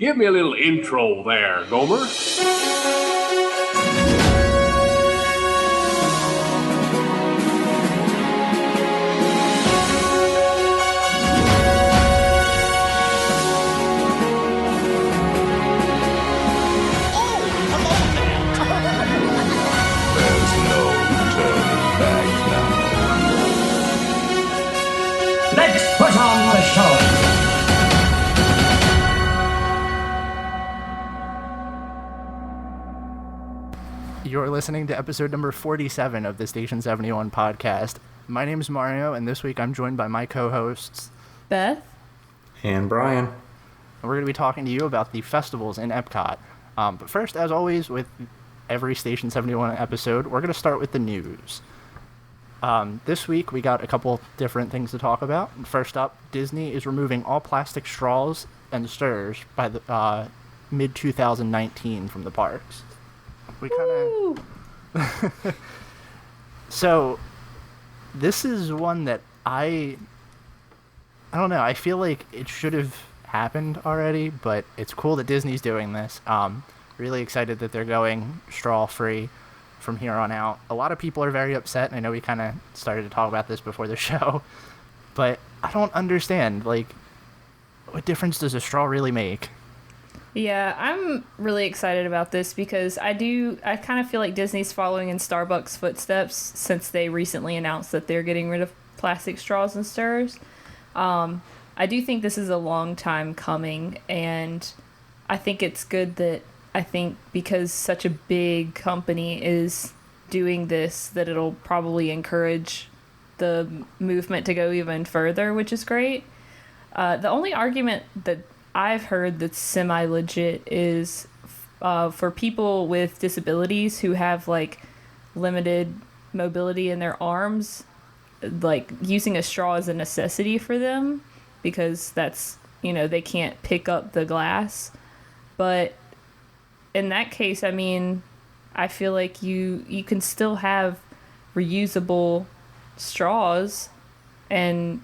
Give me a little intro there, Gomer. There's no turning back now. Let's put on the show. You're listening to episode number 47 of the Station 71 podcast. My name is Mario, and this week I'm joined by my co-hosts, Beth. And Brian. and we're going to be talking to you about the festivals in Epcot. But first, as always, with every Station 71 episode, we're going to start with the news. This week, we got a couple different things to talk about. First up, Disney is removing all plastic straws and stirrers by the mid-2019 from the parks. We kind of... So, this is one that I don't know, I feel like it should have happened already, but it's cool that Disney's doing this. Really excited that they're going straw-free from here on out. A lot of people are very upset, and I know we kind of started to talk about this before the show, but I don't understand, like, what difference does a straw really make? Yeah, I'm really excited about this because I kind of feel like Disney's following in Starbucks' footsteps since they recently announced that they're getting rid of plastic straws and stirrers. I do think this is a long time coming, and I think it's good that because such a big company is doing this, that it'll probably encourage the movement to go even further, which is great. The only argument that I've heard that's semi-legit is for people with disabilities who have, like, limited mobility in their arms, like, using a straw is a necessity for them because that's, they can't pick up the glass. But in that case, I mean, I feel like you can still have reusable straws and,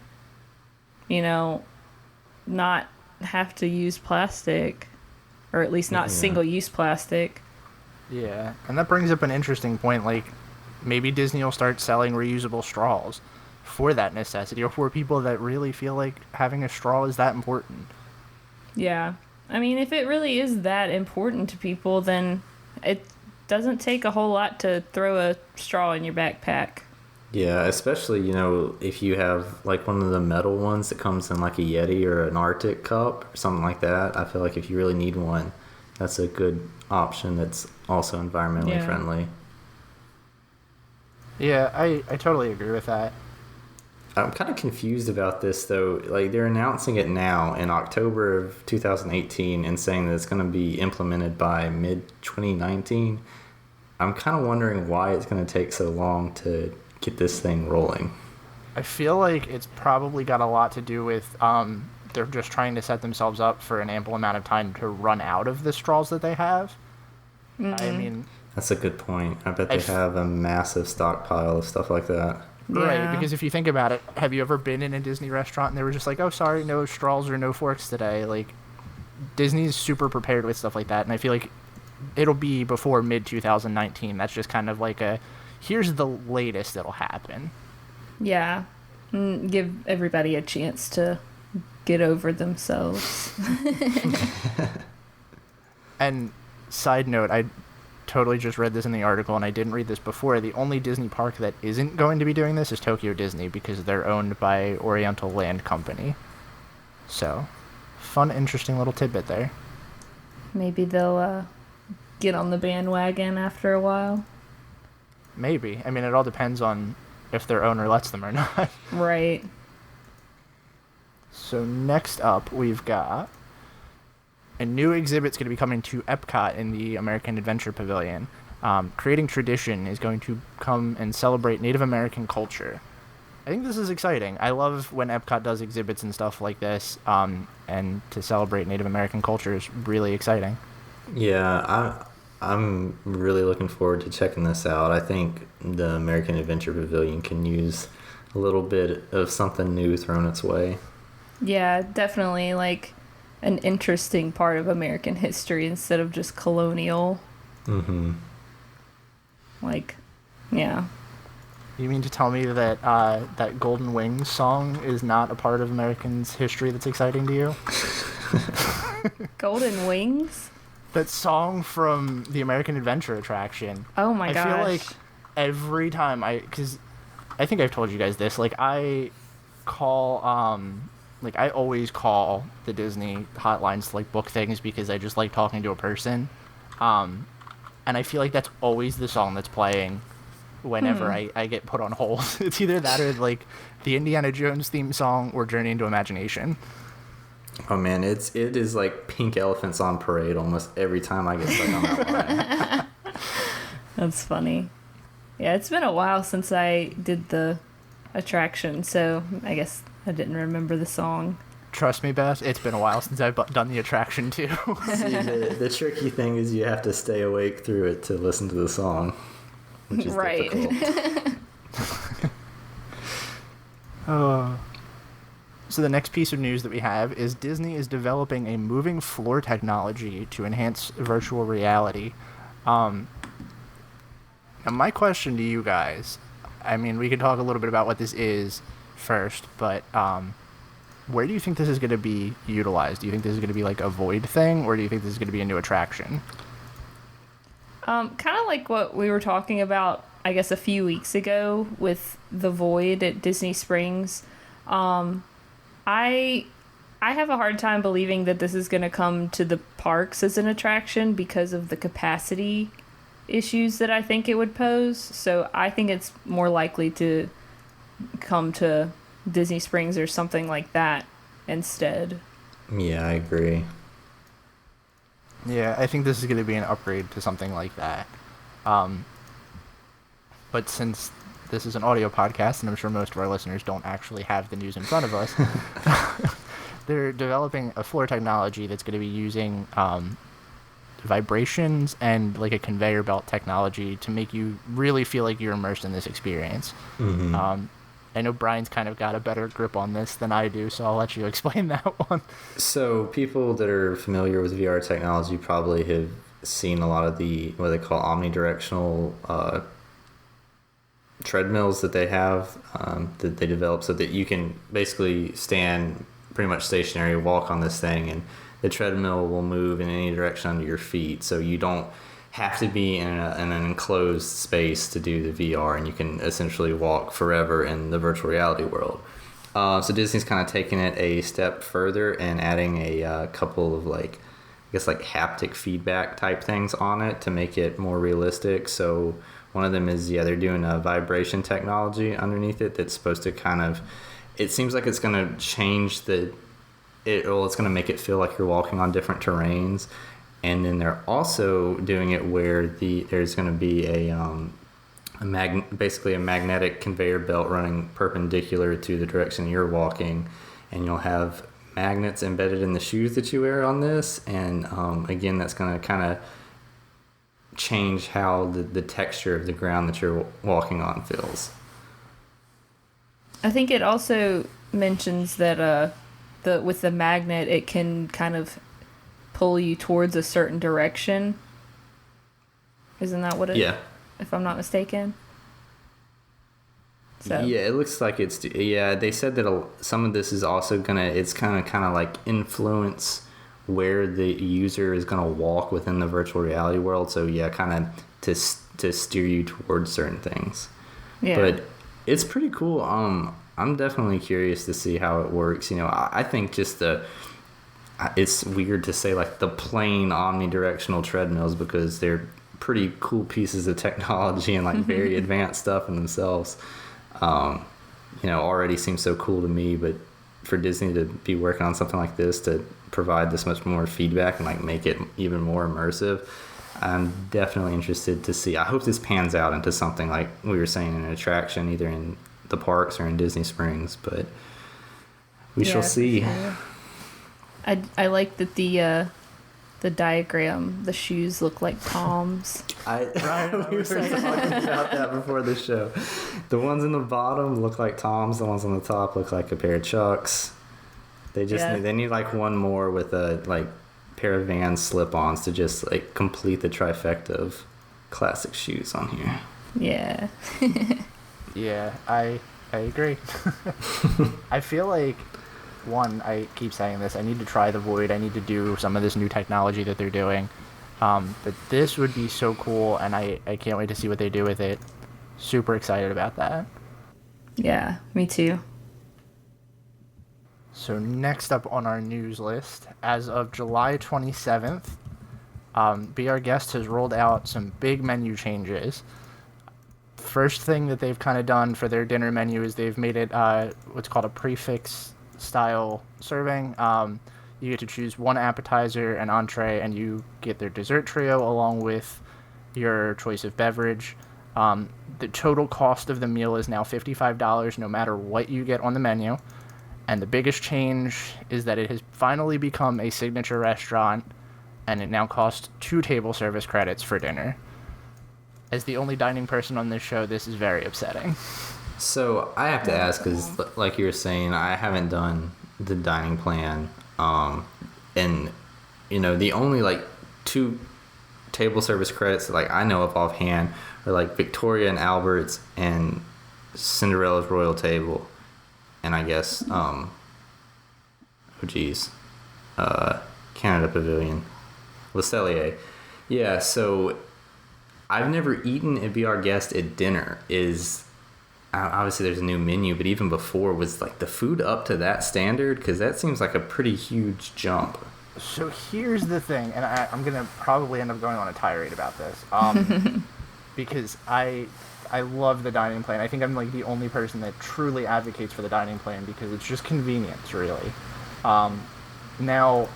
not have to use plastic, or at least not single-use plastic. Yeah, and that brings up an interesting point, like, maybe Disney will start selling reusable straws for that necessity, or for people that really feel like having a straw is that important. Yeah. I mean, if it really is that important to people, then it doesn't take a whole lot to throw a straw in your backpack. Yeah, especially, if you have, like, one of the metal ones that comes in, like, a Yeti or an Arctic cup or something like that. I feel like if you really need one, that's a good option that's also environmentally friendly. Yeah, I totally agree with that. I'm kind of confused about this, though. Like, they're announcing it now in October of 2018 and saying that it's going to be implemented by mid-2019. I'm kind of wondering why it's going to take so long to get this thing rolling. I feel like it's probably got a lot to do with they're just trying to set themselves up for an ample amount of time to run out of the straws that they have. Mm-hmm. I mean... That's a good point. I bet they have a massive stockpile of stuff like that. Right, Yeah. because if you think about it, have you ever been in a Disney restaurant and they were just like, oh, sorry, no straws or no forks today? Like, Disney's super prepared with stuff like that, and I feel like it'll be before mid-2019. That's just kind of like here's the latest that'll happen. Yeah. Give everybody a chance to get over themselves. And side note, I totally just read this in the article, and I didn't read this before. The only Disney park that isn't going to be doing this is Tokyo Disney, because they're owned by Oriental Land Company. So, fun, interesting little tidbit there. Maybe they'll get on the bandwagon after a while. Maybe. I mean, it all depends on if their owner lets them or not. Right. So next up, we've got a new exhibit's going to be coming to Epcot in the American Adventure Pavilion. Creating Tradition is going to come and celebrate Native American culture. I think this is exciting. I love when Epcot does exhibits and stuff like this, and to celebrate Native American culture is really exciting. Yeah, I'm really looking forward to checking this out. I think the American Adventure Pavilion can use a little bit of something new thrown its way. Yeah, definitely. Like, an interesting part of American history instead of just colonial. Mm-hmm. Like, yeah. You mean to tell me that that Golden Wings song is not a part of Americans' history that's exciting to you? Golden Wings? That song from the American Adventure attraction. Oh my gosh. I feel like every time because I think I've told you guys this, like I always call the Disney hotlines to like book things because I just like talking to a person. And I feel like that's always the song that's playing whenever I get put on hold. It's either that or like the Indiana Jones theme song or Journey into Imagination. Oh man, it is like pink elephants on parade almost every time I get stuck on that line. That's funny. Yeah, it's been a while since I did the attraction, so I guess I didn't remember the song. Trust me, Beth, it's been a while since I've done the attraction too. See, the tricky thing is you have to stay awake through it to listen to the song, which is Right. difficult. So the next piece of news that we have is Disney is developing a moving floor technology to enhance virtual reality. Now my question to you guys, I mean, we can talk a little bit about what this is first, but where do you think this is going to be utilized? Do you think this is going to be like a void thing, or do you think this is going to be a new attraction? Kind of like what we were talking about, I guess, a few weeks ago with the void at Disney Springs. I have a hard time believing that this is going to come to the parks as an attraction because of the capacity issues that I think it would pose. So I think it's more likely to come to Disney Springs or something like that instead. Yeah, I agree. Yeah, I think this is going to be an upgrade to something like that. But since this is an audio podcast, and I'm sure most of our listeners don't actually have the news in front of us, they're developing a floor technology that's going to be using vibrations and like a conveyor belt technology to make you really feel like you're immersed in this experience. Mm-hmm. I know Brian's kind of got a better grip on this than I do, so I'll let you explain that one. So people that are familiar with VR technology probably have seen a lot of the what they call omnidirectional treadmills that they have that they develop so that you can basically stand pretty much stationary, walk on this thing, and the treadmill will move in any direction under your feet, so you don't have to be in an enclosed space to do the VR, and you can essentially walk forever in the virtual reality world. So Disney's kind of taking it a step further and adding a couple of like haptic feedback type things on it to make it more realistic. So one of them is, they're doing a vibration technology underneath it that's supposed to kind of, it seems like it's going to change it's going to make it feel like you're walking on different terrains. And then they're also doing it where there's going to be basically a magnetic conveyor belt running perpendicular to the direction you're walking, and you'll have magnets embedded in the shoes that you wear on this. And again, that's going to kind of change how the texture of the ground that you're walking on feels. I think it also mentions that with the magnet, it can kind of pull you towards a certain direction. Isn't that what it is? Yeah. If I'm not mistaken. So. Yeah, it looks like it's... Yeah, they said that some of this is also going to... It's kind of like influence where the user is going to walk within the virtual reality world. So, yeah, kind of to steer you towards certain things. Yeah. But it's pretty cool. I'm definitely curious to see how it works. I think just it's weird to say like the plain omnidirectional treadmills because they're pretty cool pieces of technology and like very advanced stuff in themselves. Already seems so cool to me, but for Disney to be working on something like this to provide this much more feedback and like make it even more immersive, I'm definitely interested to see. I hope this pans out into something like we were saying, an attraction either in the parks or in Disney Springs, but we shall see. Sure. I like that the diagram, the shoes look like toms. We were talking about that before the show. The ones in the bottom look like Toms. The ones on the top look like a pair of Chucks. They need like one more with a like pair of Vans slip-ons to just like complete the trifecta of classic shoes on here. Yeah. Yeah, I agree. I feel like, one, I keep saying this, I need to try the Void. I need to do some of this new technology that they're doing. But this would be so cool, and I can't wait to see what they do with it. Super excited about that. Yeah, me too. So next up on our news list, as of July 27th, Be Our Guest has rolled out some big menu changes. First thing that they've kind of done for their dinner menu is they've made it what's called a prefix style serving. You get to choose one appetizer, an entree, and you get their dessert trio along with your choice of beverage. The total cost of the meal is now $55 no matter what you get on the menu. And the biggest change is that it has finally become a signature restaurant, and it now costs 2 table service credits for dinner. As the only dining person on this show, this is very upsetting. So I have to ask, because like you were saying, I haven't done the dining plan, and the only like 2 table service credits that like I know of offhand are like Victoria and Albert's and Cinderella's Royal Table, and I guess Canada Pavilion, Le Cellier. Yeah, so I've never eaten at Be Our Guest at dinner. Obviously there's a new menu, but even before, was like the food up to that standard? Because that seems like a pretty huge jump. So here's the thing, and I'm going to probably end up going on a tirade about this, because I love the dining plan. I think I'm like the only person that truly advocates for the dining plan because it's just convenience, really. Now,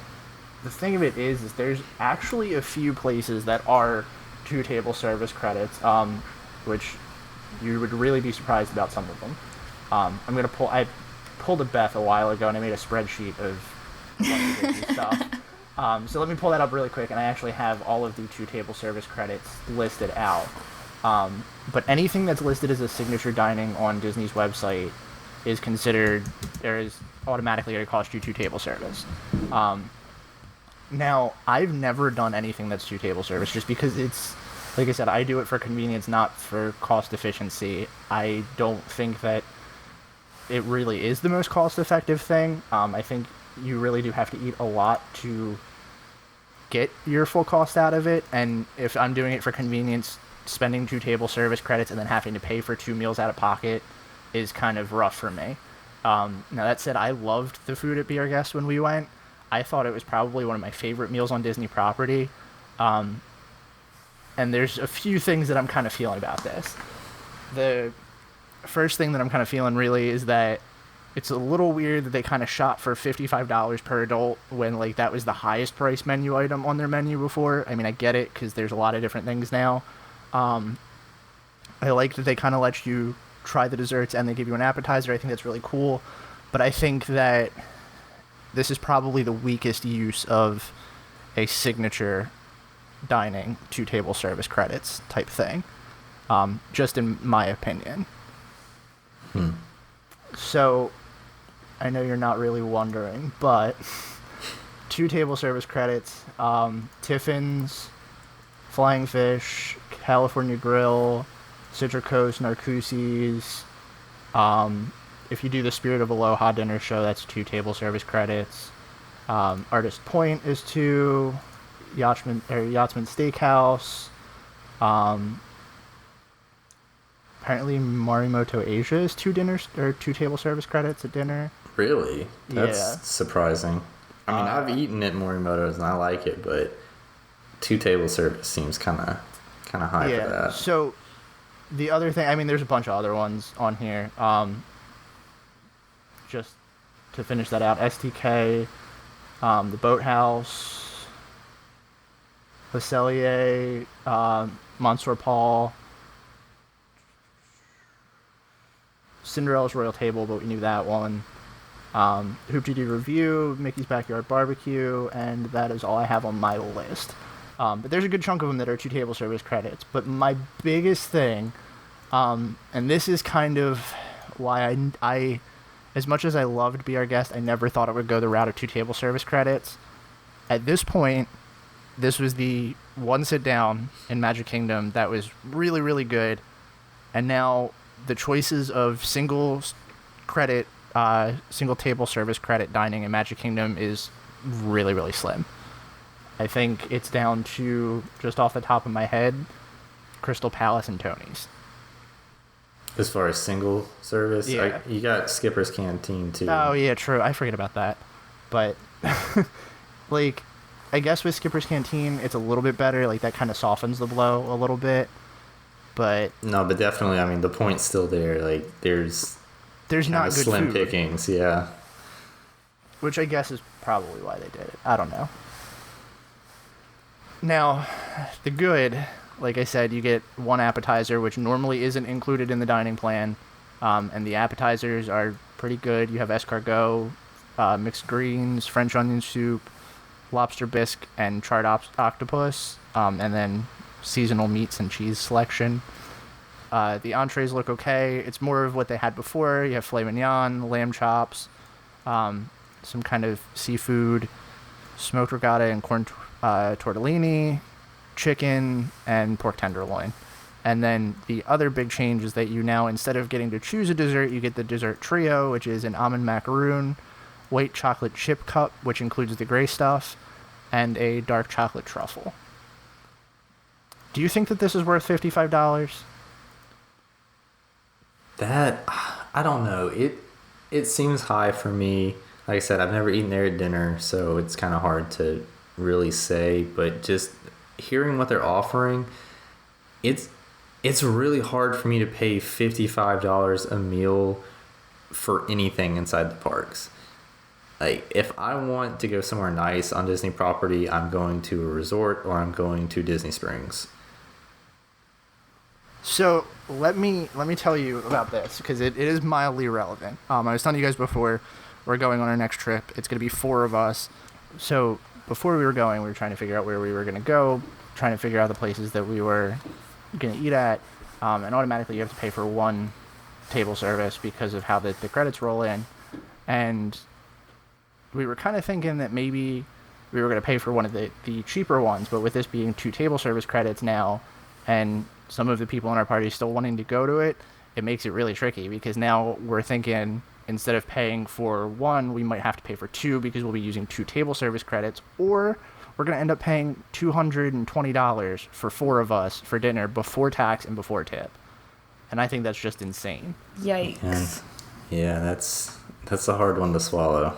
the thing of it is there's actually a few places that are 2 table service credits, which you would really be surprised about some of them. I pulled a Beth a while ago and I made a spreadsheet of stuff. So let me pull that up really quick, and I actually have all of the 2 table service credits listed out. But anything that's listed as a signature dining on Disney's website is considered, there is automatically going to cost you 2 table service. Now, I've never done anything that's 2 table service just because it's, like I said, I do it for convenience, not for cost efficiency. I don't think that it really is the most cost effective thing. I think you really do have to eat a lot to get your full cost out of it, and if I'm doing it for convenience, spending 2 table service credits and then having to pay for 2 meals out of pocket is kind of rough for me. Now that said, I loved the food at Be Our Guest when we went. I thought it was probably one of my favorite meals on Disney property. And there's a few things that I'm kind of feeling about this. The first thing that I'm kind of feeling really is that it's a little weird that they kind of shot for $55 per adult when like that was the highest price menu item on their menu before. I mean, I get it because there's a lot of different things now. I like that they kind of let you try the desserts and they give you an appetizer. I think that's really cool. But I think that this is probably the weakest use of a signature dining 2 table service credits type thing, just in my opinion. So I know you're not really wondering, but 2 table service credits, Tiffin's, Flying Fish, California Grill, Citricoast, Narcoossee's. If you do the Spirit of Aloha dinner show, that's 2 table service credits. Artist Point is 2. Yachtsman Steakhouse. Apparently Morimoto Asia is 2 table service credits at dinner. Really? That's Yeah. surprising. I mean, I've eaten at Morimoto's and I like it, but 2 table service seems kind of high for that. So the other thing, I mean, there's a bunch of other ones on here. Just to finish that out, STK, the Boathouse, Le Cellier, Monsieur Paul, Cinderella's Royal Table, but we knew that one. Hoop-Dee-Doo Review, Mickey's Backyard Barbecue, and that is all I have on my list. But there's a good chunk of them that are 2 table service credits. But my biggest thing, and this is kind of why I as much as I loved Be Our Guest, I never thought it would go the route of 2 table service credits. At this point, this was the one sit down in Magic Kingdom that was really, really good. And now the choices of single table service credit dining in Magic Kingdom is really, really slim. I think it's down to, just off the top of my head, Crystal Palace and Tony's. As far as single service, Yeah. you got Skipper's Canteen too. Oh, yeah, true. I forget about that. But, like, I guess with Skipper's Canteen, it's a little bit better. Like, that kind of softens the blow a little bit. But... No, but definitely, I mean, the point's still there. Like, there's not good slim food. pickings, yeah. Which I guess is probably why they did it. I don't know. Now, the good, like I said, you get one appetizer, which normally isn't included in the dining plan. And the appetizers are pretty good. You have escargot, mixed greens, French onion soup, lobster bisque, and charred octopus. And then seasonal meats and cheese selection. The entrees look okay. It's more of what they had before. You have filet mignon, lamb chops, some kind of seafood, smoked regatta and corn tortellini, chicken, and pork tenderloin. And then the other big change is that you now, instead of getting to choose a dessert, you get the dessert trio, which is an almond macaroon, white chocolate chip cup, which includes the gray stuff, and a dark chocolate truffle. Do you think that this is worth $55? That, I don't know. It seems high for me. Like I said, I've never eaten there at dinner, so it's kind of hard to really say. But just hearing what they're offering, it's really hard for me to pay $55 a meal for anything inside the parks. Like, if I want to go somewhere nice on Disney property, I'm going to a resort or I'm going to Disney Springs. So let me tell you about this, because it is mildly relevant. I was telling you guys before, we're going on our next trip. It's going to be 4 of us. So before we were going, we were trying to figure out where we were going to go, trying to figure out the places that we were going to eat at, and automatically you have to pay for 1 table service because of how the credits roll in. And we were kind of thinking that maybe we were going to pay for one of the cheaper ones, but with this being 2 table service credits now, and some of the people in our party still wanting to go to it, it makes it really tricky, because now we're thinking instead of paying for 1, we might have to pay for 2 because we'll be using 2 table service credits, or we're going to end up paying $220 for 4 of us for dinner before tax and before tip. And I think that's just insane. Yikes. Yeah, that's a hard one to swallow.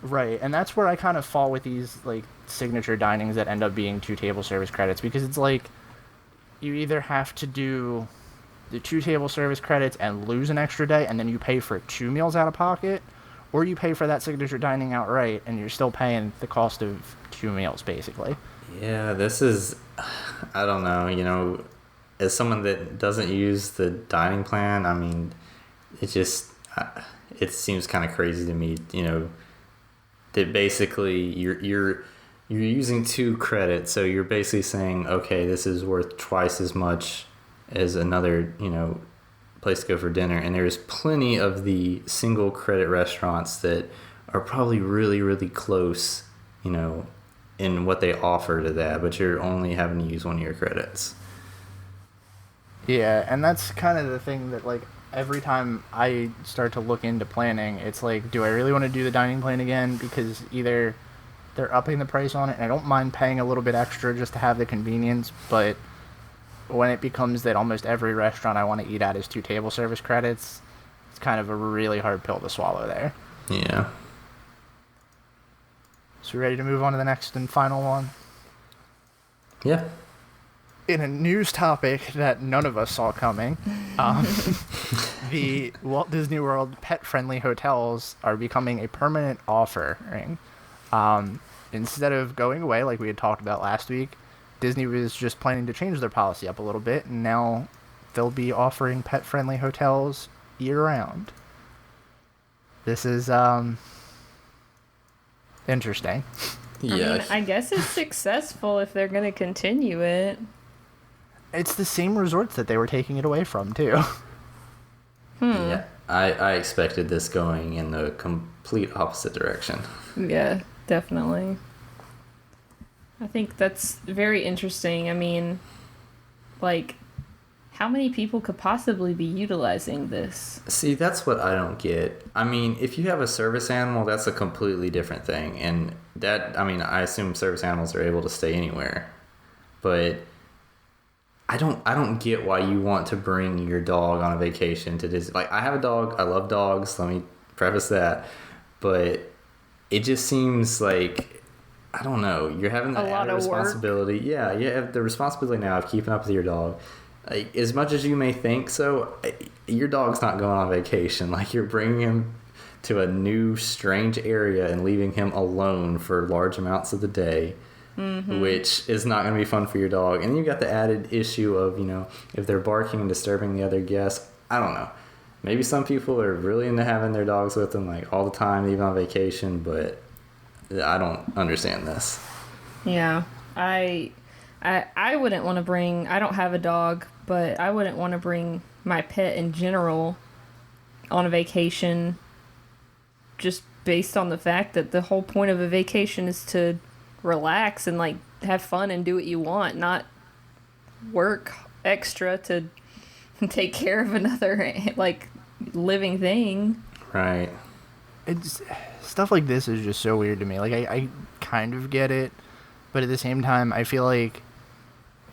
Right, and that's where I kind of fall with these like signature dinings that end up being 2 table service credits, because it's like you either have to do the 2 table service credits and lose an extra day, and then you pay for 2 meals out of pocket, or you pay for that signature dining outright, and you're still paying the cost of 2 meals, basically. Yeah, this is, I don't know, you know, as someone that doesn't use the dining plan, I mean, it just, it seems kind of crazy to me, you know, that basically you're using 2 credits, so you're basically saying, okay, this is worth twice as much as another, you know, place to go for dinner. And there's plenty of the single credit restaurants that are probably really, really close, you know, in what they offer to that, but you're only having to use 1 of your credits. Yeah, and that's kind of the thing that, like, every time I start to look into planning, it's like, do I really want to do the dining plan again? Because either they're upping the price on it, and I don't mind paying a little bit extra just to have the convenience, but when it becomes that almost every restaurant I want to eat at is 2 table service credits, it's kind of a really hard pill to swallow there. Yeah. So we ready to move on to the next and final one? Yeah. In a news topic that none of us saw coming, the Walt Disney World pet-friendly hotels are becoming a permanent offering. Instead of going away like we had talked about last week, Disney was just planning to change their policy up a little bit, and now they'll be offering pet-friendly hotels year-round. This is interesting. Yeah. I mean, I guess it's successful if they're going to continue it. It's the same resorts that they were taking it away from, too. Yeah. I expected this going in the complete opposite direction. Yeah, definitely. I think that's very interesting. I mean, like, how many people could possibly be utilizing this? See, that's what I don't get. I mean, if you have a service animal, that's a completely different thing. And that, I mean, I assume service animals are able to stay anywhere. But I don't get why you want to bring your dog on a vacation to Disney. Like, I have a dog. I love dogs. Let me preface that. But it just seems like, I don't know, you're having the added responsibility. Yeah, you have the responsibility now of keeping up with your dog. Like, as much as you may think so, your dog's not going on vacation. Like, you're bringing him to a new, strange area and leaving him alone for large amounts of the day, which is not going to be fun for your dog. And then you've got the added issue of, you know, if they're barking and disturbing the other guests. I don't know. Maybe some people are really into having their dogs with them, like, all the time, even on vacation, but I don't understand this. Yeah, I wouldn't want to bring, I don't have a dog, but I wouldn't want to bring my pet in general on a vacation, just based on the fact that the whole point of a vacation is to relax and, like, have fun and do what you want, not work extra to take care of another, like, living thing. Right. It's stuff like this is just so weird to me. Like, I kind of get it, but at the same time, I feel like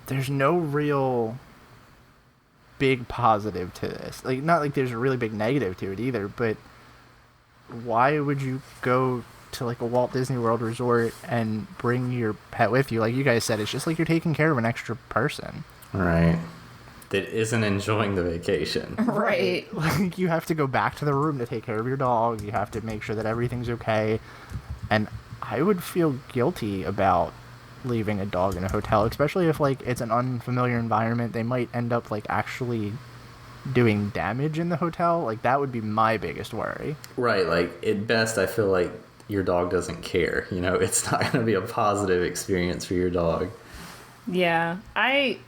there's no real big positive to this. Like, not like there's a really big negative to it either, but why would you go to, like, a Walt Disney World resort and bring your pet with you? Like you guys said, it's just like you're taking care of an extra person. Right. That isn't enjoying the vacation. Right. Like, you have to go back to the room to take care of your dog. You have to make sure that everything's okay. And I would feel guilty about leaving a dog in a hotel, especially if, like, it's an unfamiliar environment. They might end up, like, actually doing damage in the hotel. Like, that would be my biggest worry. Right. Like, at best, I feel like your dog doesn't care. You know, it's not going to be a positive experience for your dog. Yeah, I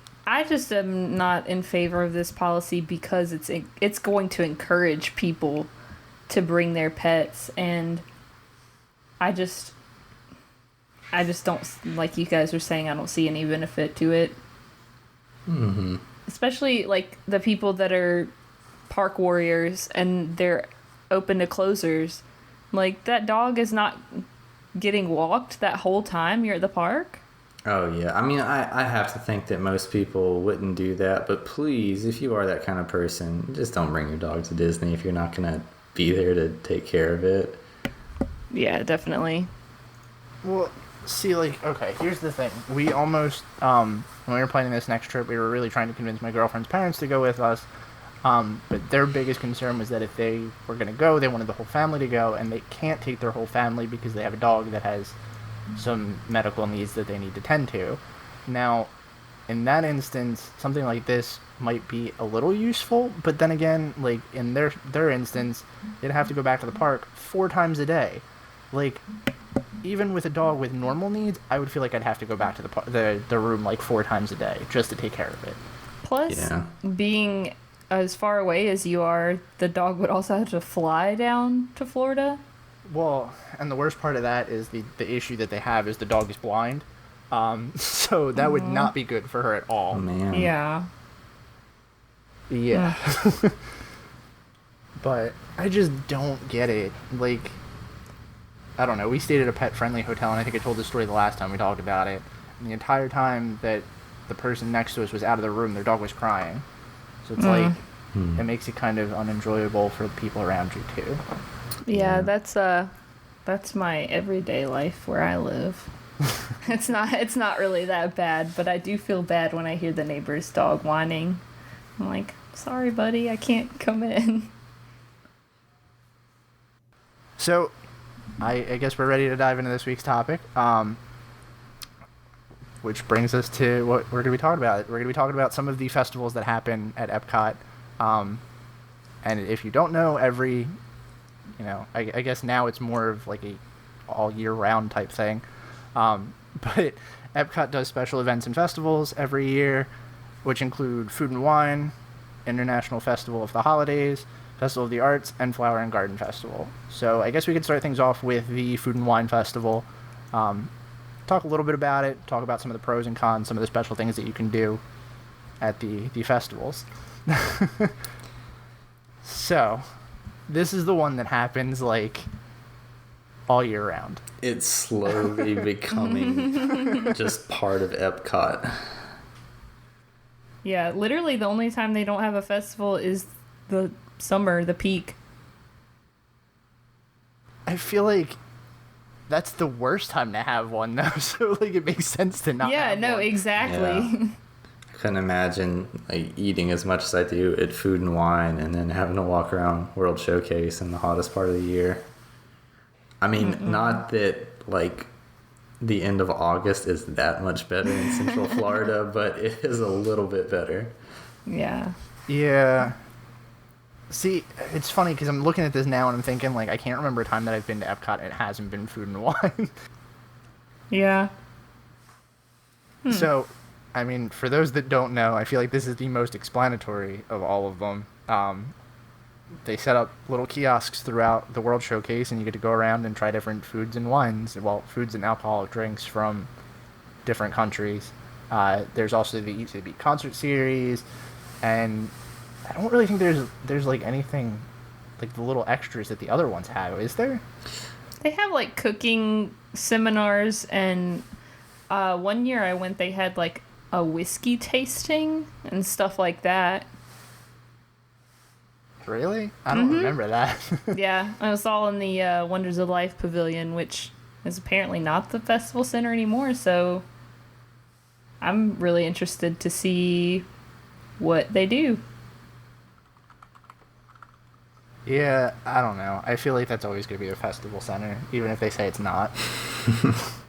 just am not in favor of this policy because it's going to encourage people to bring their pets, and I just don't, like you guys are saying, I don't see any benefit to it. Mm-hmm. Especially, like, the people that are park warriors and they're open to closers. Like, that dog is not getting walked that whole time you're at the park. Oh, yeah. I mean, I have to think that most people wouldn't do that, but please, if you are that kind of person, just don't bring your dog to Disney if you're not going to be there to take care of it. Yeah, definitely. Well, see, like, okay, here's the thing. We almost, when we were planning this next trip, we were really trying to convince my girlfriend's parents to go with us, but their biggest concern was that if they were going to go, they wanted the whole family to go, and they can't take their whole family because they have a dog that has some medical needs that they need to tend to. Now, in that instance, something like this might be a little useful, but then again, like, in their instance, they'd have to go back to the park 4 times a day. Like, even with a dog with normal needs, I would feel like I'd have to go back to the room like 4 times a day just to take care of it. Plus, being as far away as you are, the dog would also have to fly down to Florida. Well, and the worst part of that is the issue that they have is the dog is blind. So that would not be good for her at all. Oh, man. Yeah. Yeah. But I just don't get it. Like, I don't know. We stayed at a pet-friendly hotel, and I think I told this story the last time we talked about it. And the entire time that the person next to us was out of the room, their dog was crying. So it's like, it makes it kind of unenjoyable for the people around you, too. Yeah, that's my everyday life where I live. It's not really that bad, but I do feel bad when I hear the neighbor's dog whining. I'm like, sorry, buddy, I can't come in. So, I guess we're ready to dive into this week's topic, which brings us to what we're going to be talking about. We're going to be talking about some of the festivals that happen at Epcot. And if you don't know, I guess now it's more of like a all year round type thing. But Epcot does special events and festivals every year, which include Food and Wine, International Festival of the Holidays, Festival of the Arts, and Flower and Garden Festival. So I guess we could start things off with the Food and Wine Festival. Talk a little bit about it, talk about some of the pros and cons, some of the special things that you can do at the festivals. So, this is the one that happens, like, all year round. It's slowly becoming just part of Epcot. Yeah, literally the only time they don't have a festival is the summer, the peak. I feel like that's the worst time to have one, though, so, like, it makes sense to not have one. Exactly. Yeah. I couldn't imagine like eating as much as I do at Food and Wine and then having to walk around World Showcase in the hottest part of the year. I mean, not that like the end of August is that much better in Central Florida, but it is a little bit better. Yeah. Yeah. See, it's funny because I'm looking at this now and I'm thinking, like, I can't remember a time that I've been to Epcot and it hasn't been Food and Wine. Yeah. So, I mean, for those that don't know, I feel like this is the most explanatory of all of them. They set up little kiosks throughout the World Showcase, and you get to go around and try different foods and wines, well, foods and alcoholic drinks from different countries. There's also the Eat to Beat concert series, and I don't really think there's like anything like the little extras that the other ones have, is there? They have like cooking seminars, and one year I went, they had like a whiskey tasting and stuff like that. Really? I don't remember that. Yeah, it was all in the Wonders of Life Pavilion, which is apparently not the festival center anymore, so I'm really interested to see what they do. Yeah, I don't know. I feel like that's always going to be a festival center, even if they say it's not.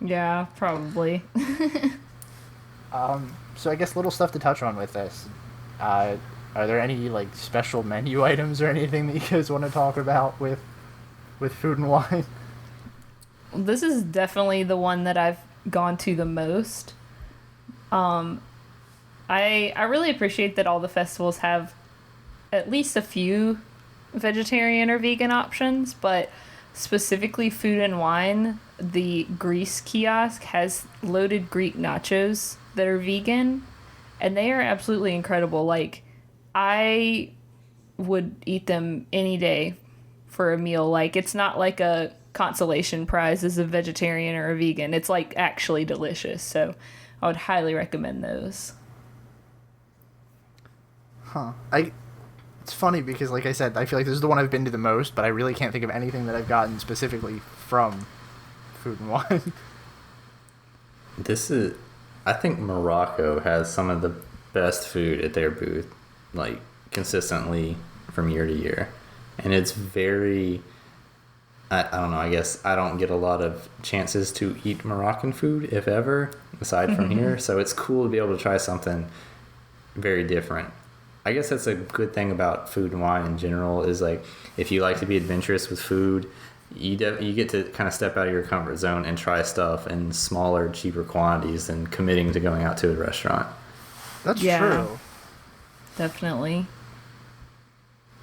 Yeah, probably. So I guess little stuff to touch on with this. Are there any like special menu items or anything that you guys want to talk about with Food and Wine? This is definitely the one that I've gone to the most. I really appreciate that all the festivals have at least a few vegetarian or vegan options, but specifically Food and Wine, the Greece kiosk has loaded Greek nachos that are vegan, and they are absolutely incredible. Like, I would eat them any day for a meal. Like, it's not like a consolation prize as a vegetarian or a vegan. It's like actually delicious. So I would highly recommend those. Huh. It's funny because, like I said, I feel like this is the one I've been to the most, but I really can't think of anything that I've gotten specifically from Food and Wine. I think Morocco has some of the best food at their booth, like, consistently from year to year. And it's very, I don't know, I guess I don't get a lot of chances to eat Moroccan food, if ever, aside from here. So it's cool to be able to try something very different. I guess that's a good thing about Food and Wine in general, is like, if you like to be adventurous with food, you get to kind of step out of your comfort zone and try stuff in smaller, cheaper quantities than committing to going out to a restaurant. That's true. Definitely.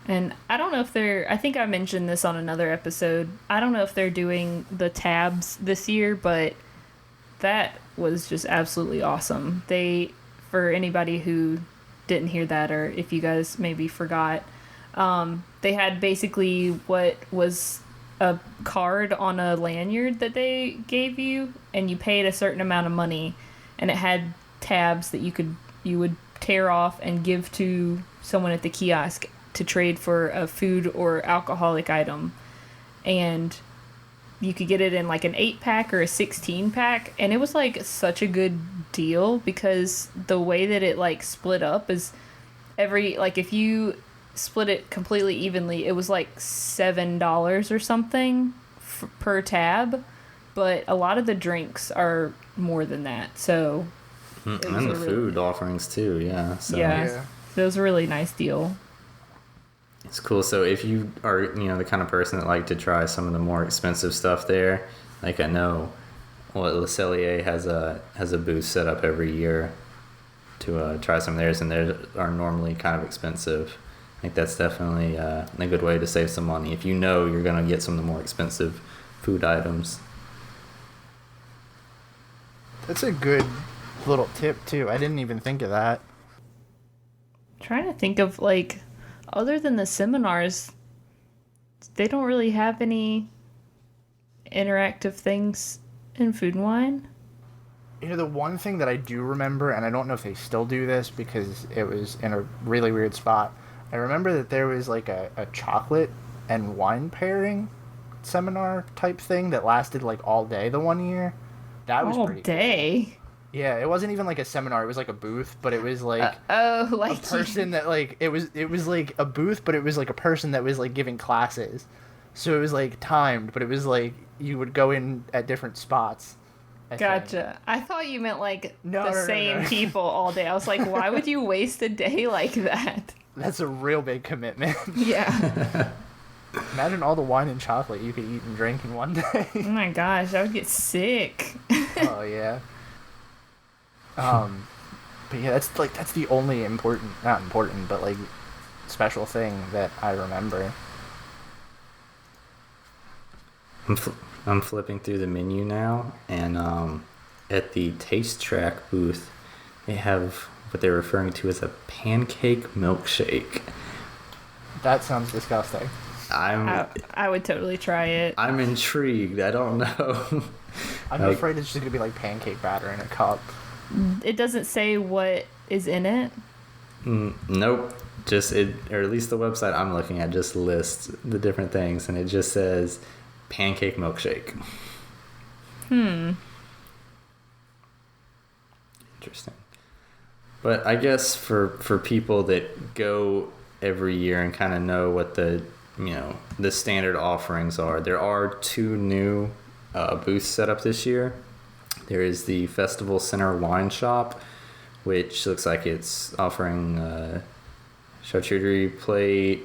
And I don't know if I think I mentioned this on another episode. I don't know if they're doing the tabs this year, but that was just absolutely awesome. For anybody who didn't hear that, or if you guys maybe forgot, they had basically what was a card on a lanyard that they gave you, and you paid a certain amount of money, and it had tabs that you would tear off and give to someone at the kiosk to trade for a food or alcoholic item. And you could get it in like an 8-pack or a 16-pack, and it was like such a good deal because the way that it like split up is if you split it completely evenly, it was like $7 or something per tab, but a lot of the drinks are more than that. So and the food offerings too, yeah. So yeah, it was a really nice deal. It's cool. So if you are, the kind of person that like to try some of the more expensive stuff there, like I know, Le Cellier has a booth set up every year to try some of theirs, and they are normally kind of expensive. I think that's definitely a good way to save some money if you know you're going to get some of the more expensive food items. That's a good little tip, too. I didn't even think of that. Trying to think of, like, other than the seminars, they don't really have any interactive things in Food and Wine. You know, the one thing that I do remember, and I don't know if they still do this because it was in a really weird spot, I remember that there was like a chocolate and wine pairing seminar type thing that lasted like all day the one year. That was All pretty day? cool. Yeah, it wasn't even like a seminar, it was like a booth, but it was like like a person that like it was like a booth, but it was like a person that was like giving classes. So it was like timed, but it was like you would go in at different spots. Gotcha. I thought you meant like No. same people all day. I was like, why would you waste a day like that? That's a real big commitment. Yeah. Imagine all the wine and chocolate you could eat and drink in one day. Oh my gosh, I would get sick. Oh yeah. But yeah, that's the only not important, but like special thing that I remember. I'm flipping through the menu now, and at the Taste Track booth, they have what they're referring to as a pancake milkshake. That sounds disgusting. I would totally try it. I'm intrigued. I don't know. I'm afraid it's just gonna be like pancake batter in a cup. It doesn't say what is in it. Nope. Just or at least the website I'm looking at just lists the different things, and it just says pancake milkshake. Interesting. But I guess for people that go every year and kind of know what the standard offerings are, there are 2 new booths set up this year. There is the Festival Center Wine Shop, which looks like it's offering charcuterie plate,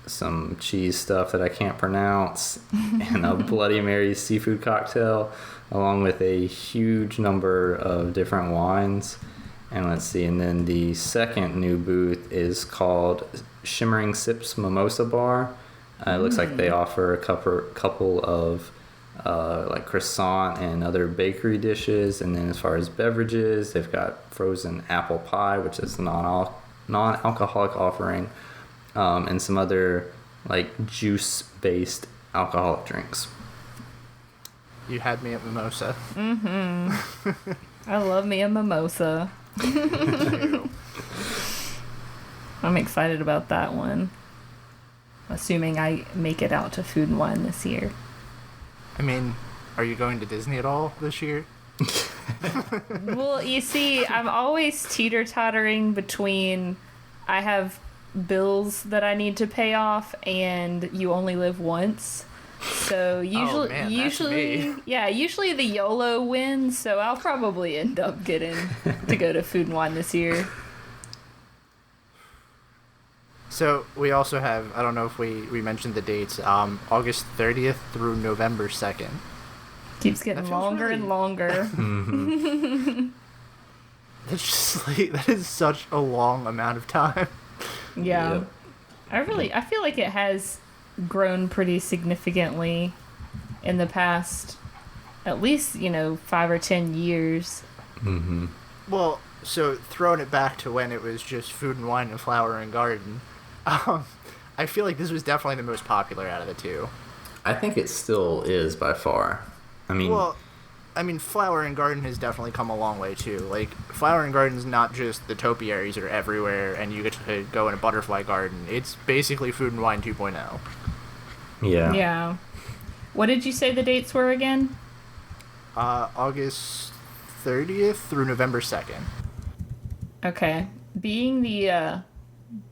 some cheese stuff that I can't pronounce, and a Bloody Mary seafood cocktail, along with a huge number of different wines. And let's see, and then the second new booth is called Shimmering Sips Mimosa Bar. It looks like they offer a couple of like croissant and other bakery dishes. And then as far as beverages, they've got frozen apple pie, which is a non-alcoholic offering, and some other like juice-based alcoholic drinks. You had me at mimosa. I love me a mimosa. I'm excited about that one. Assuming I make it out to Food and Wine this year. I mean, are you going to Disney at all this year? Well, you see, I'm always teeter-tottering between I have bills that I need to pay off and you only live once. So usually the YOLO wins, so I'll probably end up getting to go to Food and Wine this year. So we also have, I don't know if we mentioned the dates, August 30th through November 2nd. Keeps getting longer and longer. That's just like, that is such a long amount of time. Yeah. Yep. I feel like it has grown pretty significantly in the past at least 5 or 10 years. Well, so throwing it back to when it was just Food and Wine and Flower and Garden, I feel like this was definitely the most popular out of the 2. I think it still is by far. I mean, Flower and Garden has definitely come a long way too. Like, Flower and Garden's not just the topiaries are everywhere and you get to go in a butterfly garden. It's basically Food and Wine 2.0. Yeah. Yeah. What did you say the dates were again? August 30th through November 2nd. Okay. Being the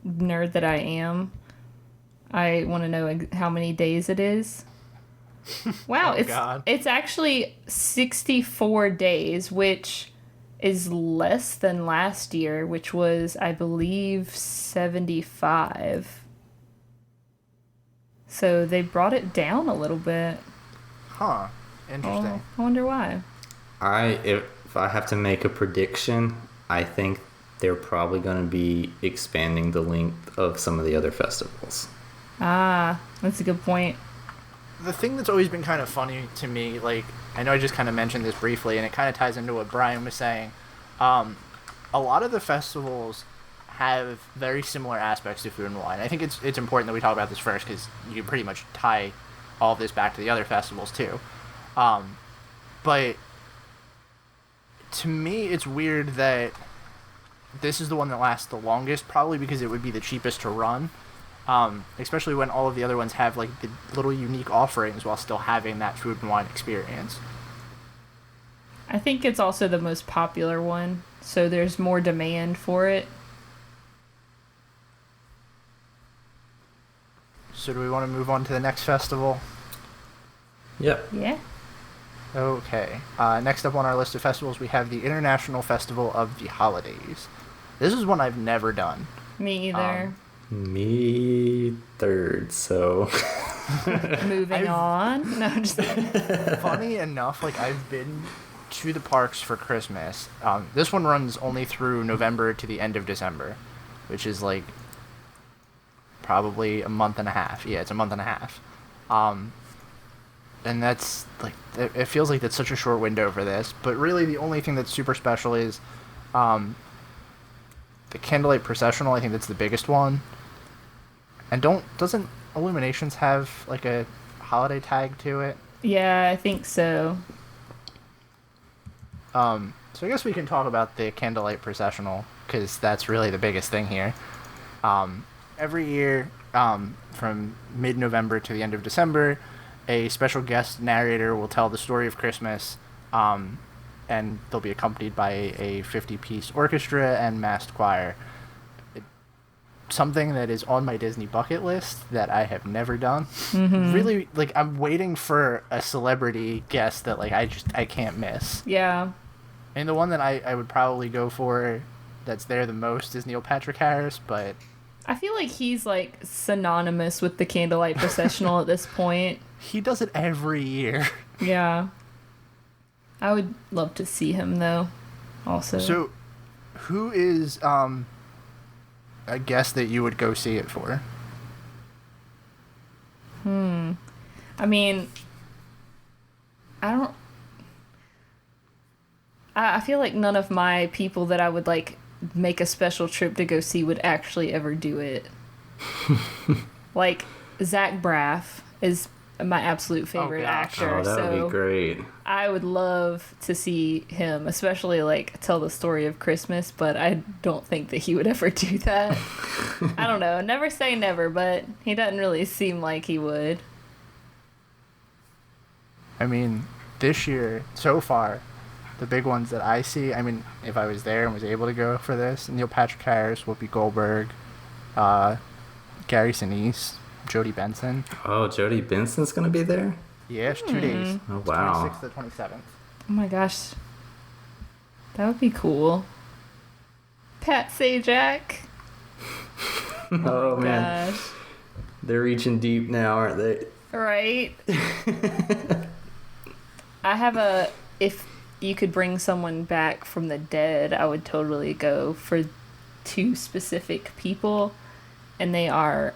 nerd that I am, I want to know how many days it is. Wow, it's actually 64 days, which is less than last year, which was, I believe, 75. So they brought it down a little bit. Huh. Interesting. Oh, I wonder why. If I have to make a prediction, I think they're probably going to be expanding the length of some of the other festivals. Ah, that's a good point. The thing that's always been kind of funny to me, like, I know I just kind of mentioned this briefly, and it kind of ties into what Brian was saying. A lot of the festivals have very similar aspects to Food and Wine. I think it's important that we talk about this first, because you can pretty much tie all of this back to the other festivals, too. But to me, it's weird that this is the one that lasts the longest, probably because it would be the cheapest to run. Especially when all of the other ones have like the little unique offerings while still having that Food and Wine experience. I think it's also the most popular one, so there's more demand for it. So do we want to move on to the next festival? Yep. Yeah. Okay. Next up on our list of festivals, we have the International Festival of the Holidays. This is one I've never done. Me either. Me third, so... Moving on. No, I'm just Funny enough, like, I've been to the parks for Christmas. This one runs only through November to the end of December, which is, like, probably a month and a half. Yeah, it's a month and a half. And that's, like, it feels like that's such a short window for this. But really, the only thing that's super special is the Candlelight Processional. I think that's the biggest one. And doesn't Illuminations have, like, a holiday tag to it? Yeah, I think so. So I guess we can talk about the Candlelight Processional, because that's really the biggest thing here. Every year, from mid-November to the end of December, a special guest narrator will tell the story of Christmas, and they'll be accompanied by a 50-piece orchestra and massed choir. Something that is on my Disney bucket list that I have never done. Mm-hmm. Really, like, I'm waiting for a celebrity guest that, like, I can't miss. Yeah. And the one that I would probably go for that's there the most is Neil Patrick Harris, but... I feel like he's, like, synonymous with the Candlelight Processional at this point. He does it every year. Yeah. I would love to see him, though, also. So, who is a guest that you would go see it for? I mean, I feel like none of my people that I would, like, make a special trip to go see would actually ever do it. Like, Zach Braff is my absolute favorite actor. Oh, that would be great. I would love to see him, especially, like, tell the story of Christmas, but I don't think that he would ever do that. I don't know. Never say never, but he doesn't really seem like he would. I mean, this year, so far, the big ones that I see, I mean, if I was there and was able to go for this, Neil Patrick Harris, Whoopi Goldberg, Gary Sinise, Jodie Benson. Oh, Jodie Benson's going to be there? Yeah, it's 2 days. Oh, wow. 26th to 27th. Oh my gosh. That would be cool. Pat Sajak. Oh, man. Gosh. They're reaching deep now, aren't they? Right? I have if you could bring someone back from the dead, I would totally go for 2 specific people, and they are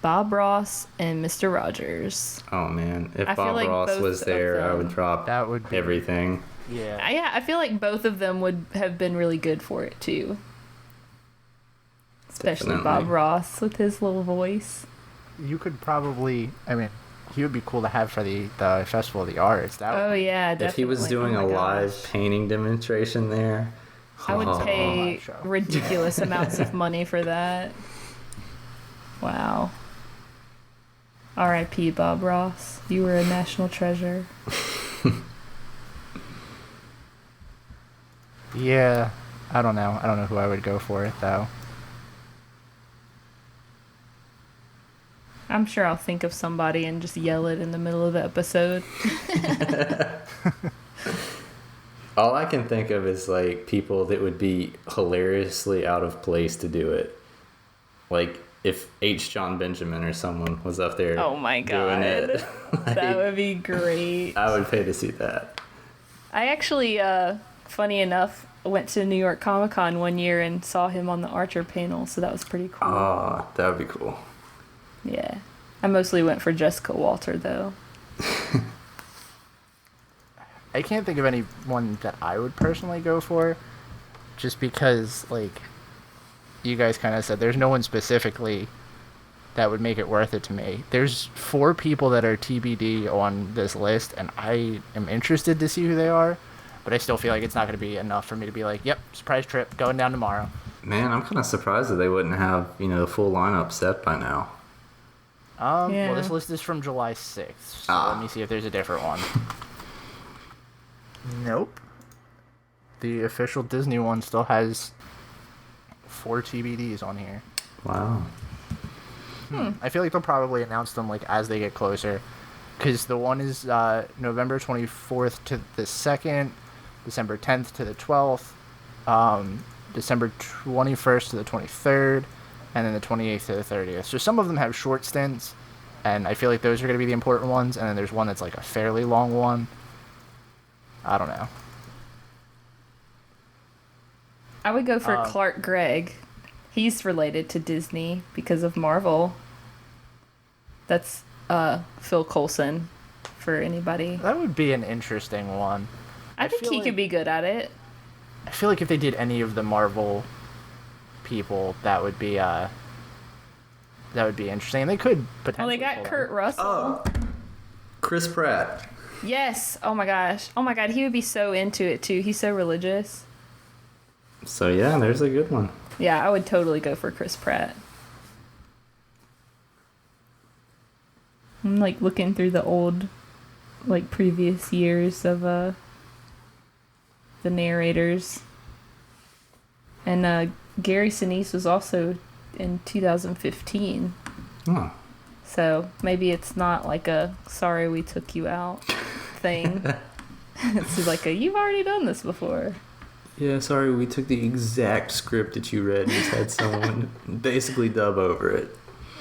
Bob Ross and Mr. Rogers. Oh, man. If I feel Bob like Ross both was of there, I would them- drop That would be... everything. Yeah. Yeah, I feel like both of them would have been really good for it, too. Especially Definitely. Bob Ross with his little voice. You could probably... I mean, he would be cool to have for the Festival of the Arts. That would Oh, yeah, definitely. If he was doing Oh a my live gosh. painting demonstration there, I would oh. pay Show. ridiculous amounts of money for that. Wow. R.I.P. Bob Ross. You were a national treasure. Yeah. I don't know. I don't know who I would go for it, though. I'm sure I'll think of somebody and just yell it in the middle of the episode. all I can think of is like people that would be hilariously out of place to do it. Like if H. John Benjamin or someone was up there Oh my doing it. God. That would be great. I would pay to see that. I actually funny enough, I went to New York Comic Con one year and saw him on the Archer panel, so that was pretty cool. Oh, that would be cool. Yeah. I mostly went for Jessica Walter, though. I can't think of anyone that I would personally go for, just because, like, you guys kind of said, there's no one specifically that would make it worth it to me. There's 4 people that are TBD on this list, and I am interested to see who they are, but I still feel like it's not going to be enough for me to be like, yep, surprise trip, going down tomorrow. Man, I'm kind of surprised that they wouldn't have, the full lineup set by now. Yeah. Well, this list is from July 6th, so let me see if there's a different one. Nope. The official Disney one still has 4 TBDs on here. Wow. I feel like they'll probably announce them like as they get closer, because the one is November 24th to the 2nd, December 10th to the 12th, December 21st to the 23rd, and then the 28th to the 30th. So some of them have short stints, and I feel like those are going to be the important ones, and then there's one that's like a fairly long one. I don't know. I would go for Clark Gregg. He's related to Disney because of Marvel. That's Phil Coulson, for anybody. That would be an interesting one. I think he could be good at it. I feel like if they did any of the Marvel people, that would be interesting. And they could potentially. Well, they got Kurt Russell. Chris Pratt. Yes. Oh my gosh. Oh my god, he would be so into it too. He's so religious. So yeah, there's a good one. Yeah, I would totally go for Chris Pratt. I'm like looking through the old, like previous years of the narrators. And Gary Sinise was also in 2015. Oh. So maybe it's not like a sorry we took you out thing. It's like a you've already done this before. Yeah, sorry, we took the exact script that you read and just had someone basically dub over it.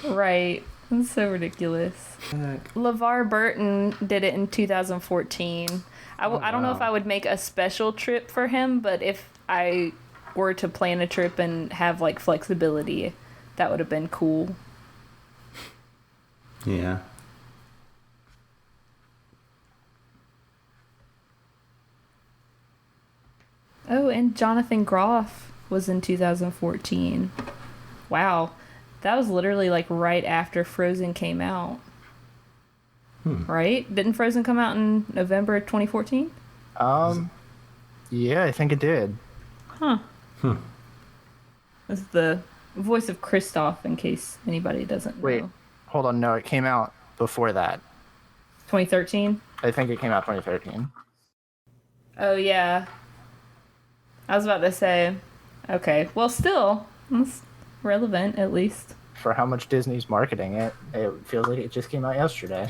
Right. It's so ridiculous. LeVar Burton did it in 2014. I don't know if I would make a special trip for him, but if I were to plan a trip and have like flexibility, that would have been cool. Yeah. Oh, and Jonathan Groff was in 2014. Wow. That was literally like right after Frozen came out. Right? Didn't Frozen come out in November 2014? Yeah, I think it did. Huh. That's the voice of Kristoff, in case anybody doesn't know. Wait, hold on. No, it came out before that. 2013? I think it came out 2013. Oh, yeah. I was about to say, okay, well, still, it's relevant, at least. For how much Disney's marketing it, it feels like it just came out yesterday.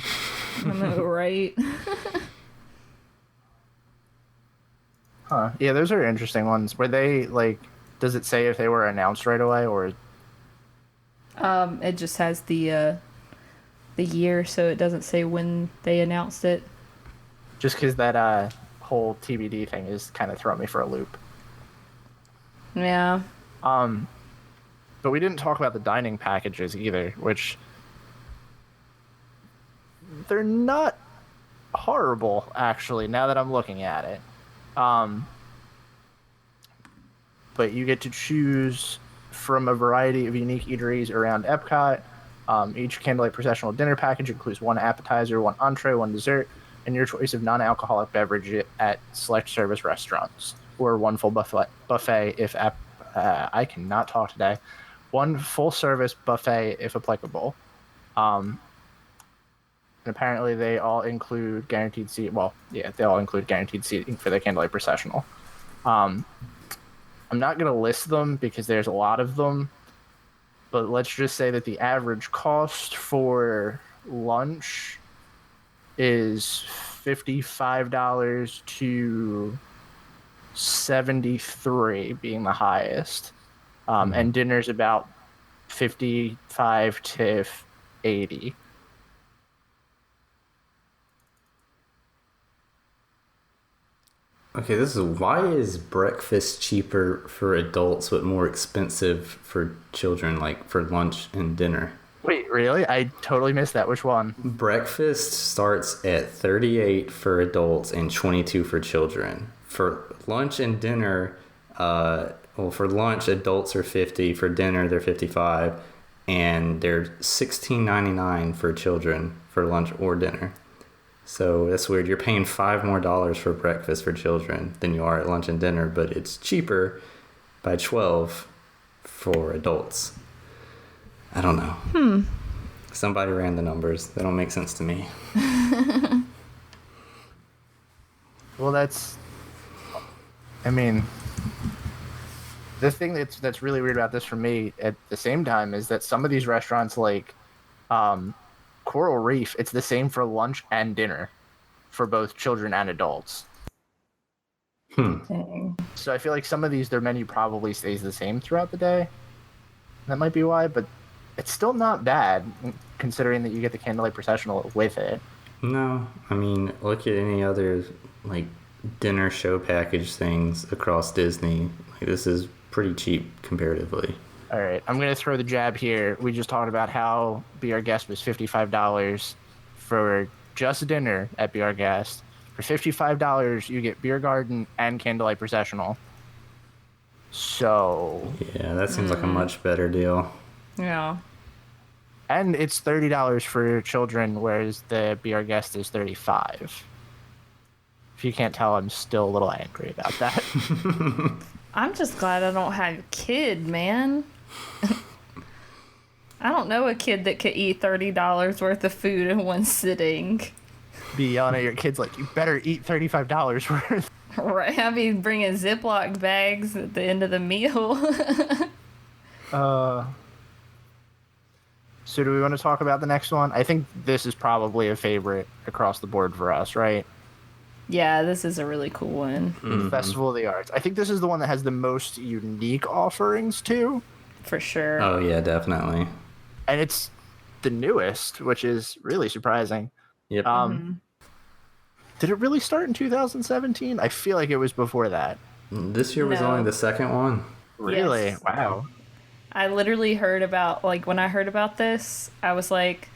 I know, right? Huh. Yeah, those are interesting ones. Were they, like, does it say if they were announced right away, or? It just has the year, so it doesn't say when they announced it. Just because that whole TBD thing is kind of throwing me for a loop. Yeah. But we didn't talk about the dining packages either, which they're not horrible, actually, now that I'm looking at it. But you get to choose from a variety of unique eateries around Epcot. Each candlelight processional dinner package includes one appetizer, one entree, one dessert, and your choice of non-alcoholic beverage at select service restaurants, or one full buffet if I cannot talk today. One full-service buffet if applicable. And apparently they all include guaranteed seat. Well, yeah, they all include guaranteed seating for the candlelight processional. I'm not going to list them because there's a lot of them, but let's just say that the average cost for lunch is $55 to $73 being the highest. And dinner's about $55 to $80. Okay, this is why is breakfast cheaper for adults but more expensive for children, like for lunch and dinner? Wait, really? I totally missed that. Which one? Breakfast starts at 38 for adults and 22 for children. For lunch and dinner, for lunch adults are 50, for dinner they're 55, and they're $16.99 for children for lunch or dinner. So that's weird. You're paying $5 more for breakfast for children than you are at lunch and dinner, but it's cheaper by 12 for adults. I don't know. Somebody ran the numbers. They don't make sense to me. Well, I mean, the thing that's really weird about this for me at the same time is that some of these restaurants, like Coral Reef, it's the same for lunch and dinner for both children and adults. Dang. So I feel like some of these, their menu probably stays the same throughout the day. That might be why, but it's still not bad considering that you get the candlelight processional with it. No, I mean, look at any other like dinner show package things across Disney. Like, this is pretty cheap comparatively. All right, I'm going to throw the jab here. We just talked about how Be Our Guest was $55 for just dinner at Be Our Guest. For $55, you get beer garden and candlelight processional. So... Yeah, that seems like a much better deal. Yeah. And it's $30 for children, whereas the Be Our Guest is $35. If you can't tell, I'm still a little angry about that. I'm just glad I don't have a kid, man. I don't know a kid that could eat $30 worth of food in one sitting. Be yelling at your kids like, you better eat $35 worth. Right, I'll be bringing Ziploc bags at the end of the meal. So do we want to talk about the next one? I think this is probably a favorite across the board for us, right? Yeah, this is a really cool one. Festival of the Arts. I think this is the one that has the most unique offerings, too. For sure. Oh, yeah, definitely. And it's the newest, which is really surprising. Yep. Did it really start in 2017? I feel like it was before that. This year was No. only the second one. Really? Yes. Wow. I literally heard about, like, when I heard about this, I was like,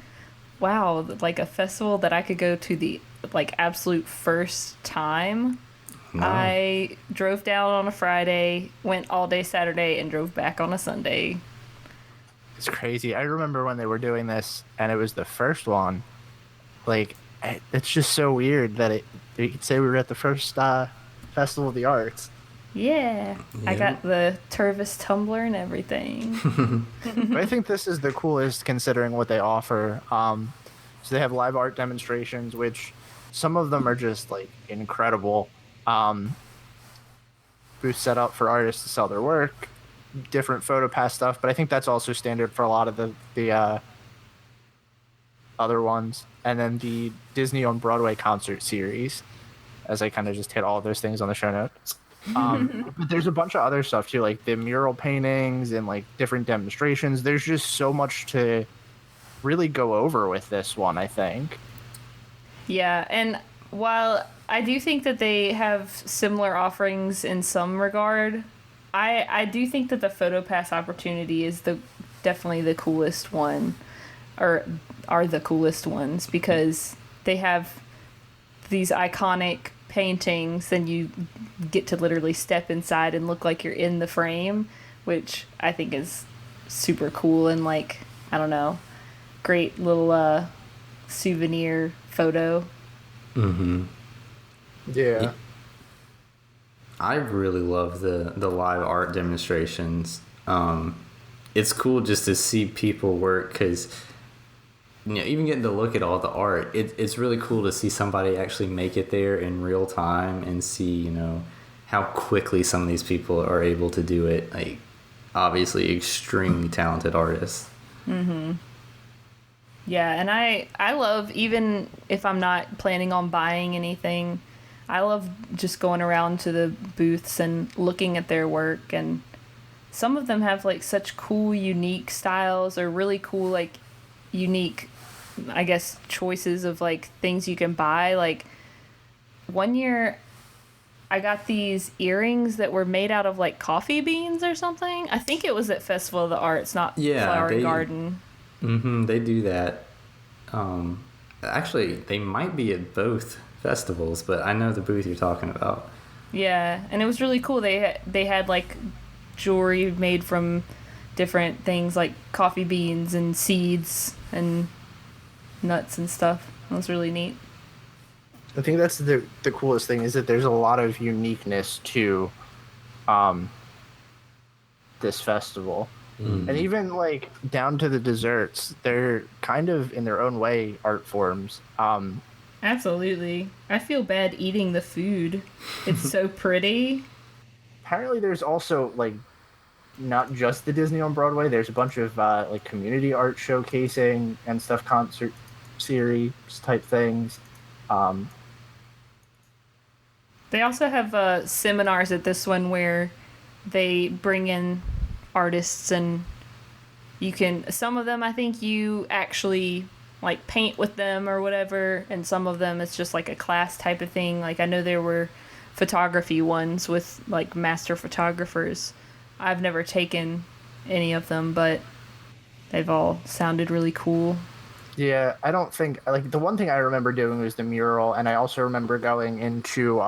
wow, like a festival that I could go to the, like, absolute first time. No. I drove down on a Friday, went all day Saturday, and drove back on a Sunday. It's crazy. I remember when they were doing this, and it was the first one. Like, it's just so weird that you could say we were at the first Festival of the Arts. Yeah. I Yeah. got the Tervis tumbler and everything. But I think this is the coolest considering what they offer. So they have live art demonstrations, which some of them are just like incredible. Booths set up for artists to sell their work, different PhotoPass stuff, but I think that's also standard for a lot of the other ones. And then the Disney on Broadway concert series, as I kind of just hit all of those things on the show notes. But there's a bunch of other stuff too, like the mural paintings and like different demonstrations. There's just so much to really go over with this one, I think. Yeah, and while I do think that they have similar offerings in some regard, I do think that the PhotoPass opportunity is definitely the coolest one, or are the coolest ones, because they have these iconic paintings, and you get to literally step inside and look like you're in the frame, which I think is super cool and, like, I don't know, great little souvenir photo. Yeah. I really love the live art demonstrations. It's cool just to see people work because, you know, even getting to look at all the art, it's really cool to see somebody actually make it there in real time and see, you know, how quickly some of these people are able to do it. Like, obviously extremely talented artists. Yeah, and I love, even if I'm not planning on buying anything, I love just going around to the booths and looking at their work. And some of them have, like, such cool, unique styles, or really cool, like, unique, I guess, choices of, like, things you can buy. Like, one year I got these earrings that were made out of like coffee beans or something. I think it was at Festival of the Arts, not Flower and Garden. They do that. Actually, they might be at both festivals, but I know the booth you're talking about. Yeah, and it was really cool. They had like jewelry made from different things like coffee beans and seeds and nuts and stuff. It was really neat. I think that's the coolest thing is that there's a lot of uniqueness to this festival. And even like down to the desserts, they're kind of in their own way art forms. Absolutely. I feel bad eating the food. It's so pretty. Apparently there's also like not just the Disney on Broadway, there's a bunch of like community art showcasing and stuff, concert series type things. They also have seminars at this one where they bring in artists, and you can, some of them I think you actually like paint with them or whatever, and some of them it's just like a class type of thing. Like I know there were photography ones with like master photographers. I've never taken any of them, but they've all sounded really cool. Yeah, I don't think, like, the one thing I remember doing was the mural, and I also remember going into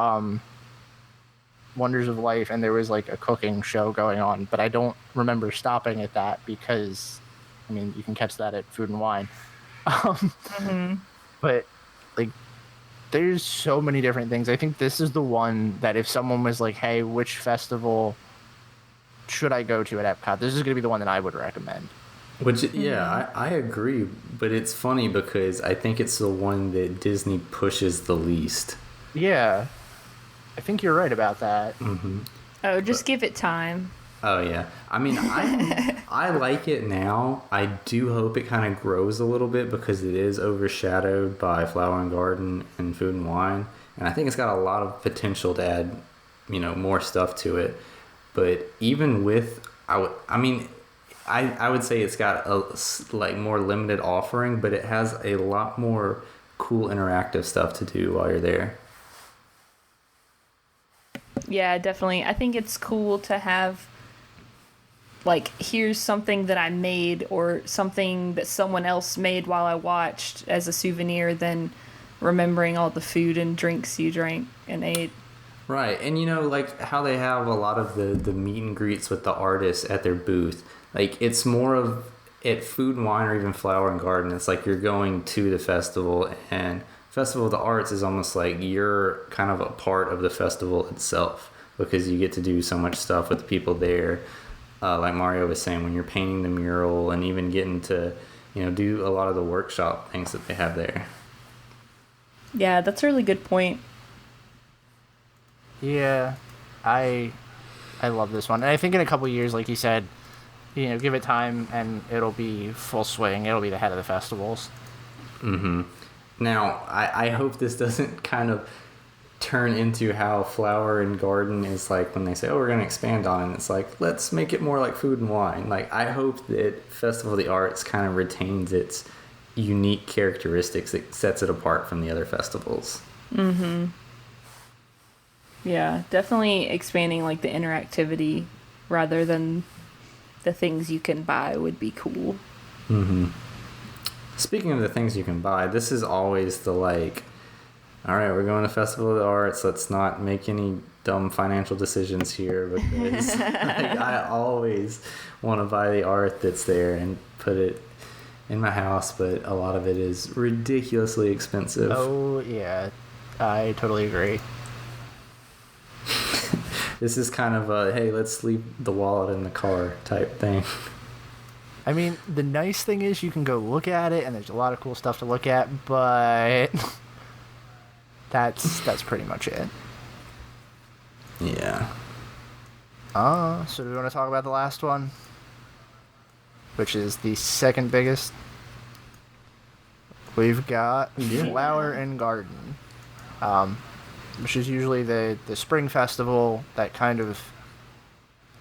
Wonders of Life, and there was, like, a cooking show going on, but I don't remember stopping at that because, I mean, you can catch that at Food and Wine. But, like, there's so many different things. I think this is the one that if someone was like, hey, which festival should I go to at Epcot, this is going to be the one that I would recommend. Which, yeah, I agree, but it's funny because I think it's the one that Disney pushes the least. Yeah, I think you're right about that. Oh, just give it time. Oh, yeah. I mean, I like it now. I do hope it kind of grows a little bit because it is overshadowed by Flower and Garden and Food and Wine. And I think it's got a lot of potential to add, more stuff to it. But even with, I would say it's got a more limited offering, but it has a lot more cool interactive stuff to do while you're there. Yeah, definitely. I think it's cool to have, like, here's something that I made or something that someone else made while I watched as a souvenir than remembering all the food and drinks you drank and ate. Right, and like how they have a lot of the meet and greets with the artists at their booth. Like, it's more of, at Food and Wine or even Flower and Garden, it's like you're going to the festival, and Festival of the Arts is almost like you're kind of a part of the festival itself because you get to do so much stuff with the people there. Like Mario was saying, when you're painting the mural and even getting to, do a lot of the workshop things that they have there. Yeah, that's a really good point. Yeah, I love this one. And I think in a couple of years, like you said, give it time and it'll be full swing. It'll be the head of the festivals. Now, I hope this doesn't kind of turn into how Flower and Garden is like when they say, oh, we're going to expand on it. And it's like, let's make it more like Food and Wine. Like, I hope that Festival of the Arts kind of retains its unique characteristics that sets it apart from the other festivals. Yeah, definitely expanding like the interactivity rather than the things you can buy would be cool. Speaking of the things you can buy, this is always the like, all right, we're going to Festival of the Arts. Let's not make any dumb financial decisions here because I always want to buy the art that's there and put it in my house, but a lot of it is ridiculously expensive. Oh, yeah. I totally agree. This is kind of a, hey, let's leave the wallet in the car type thing. I mean, the nice thing is you can go look at it, and there's a lot of cool stuff to look at, but that's pretty much it. Yeah. So do we want to talk about the last one? Which is the second biggest? We've got Flower and Garden. Which is usually the spring festival that kind of,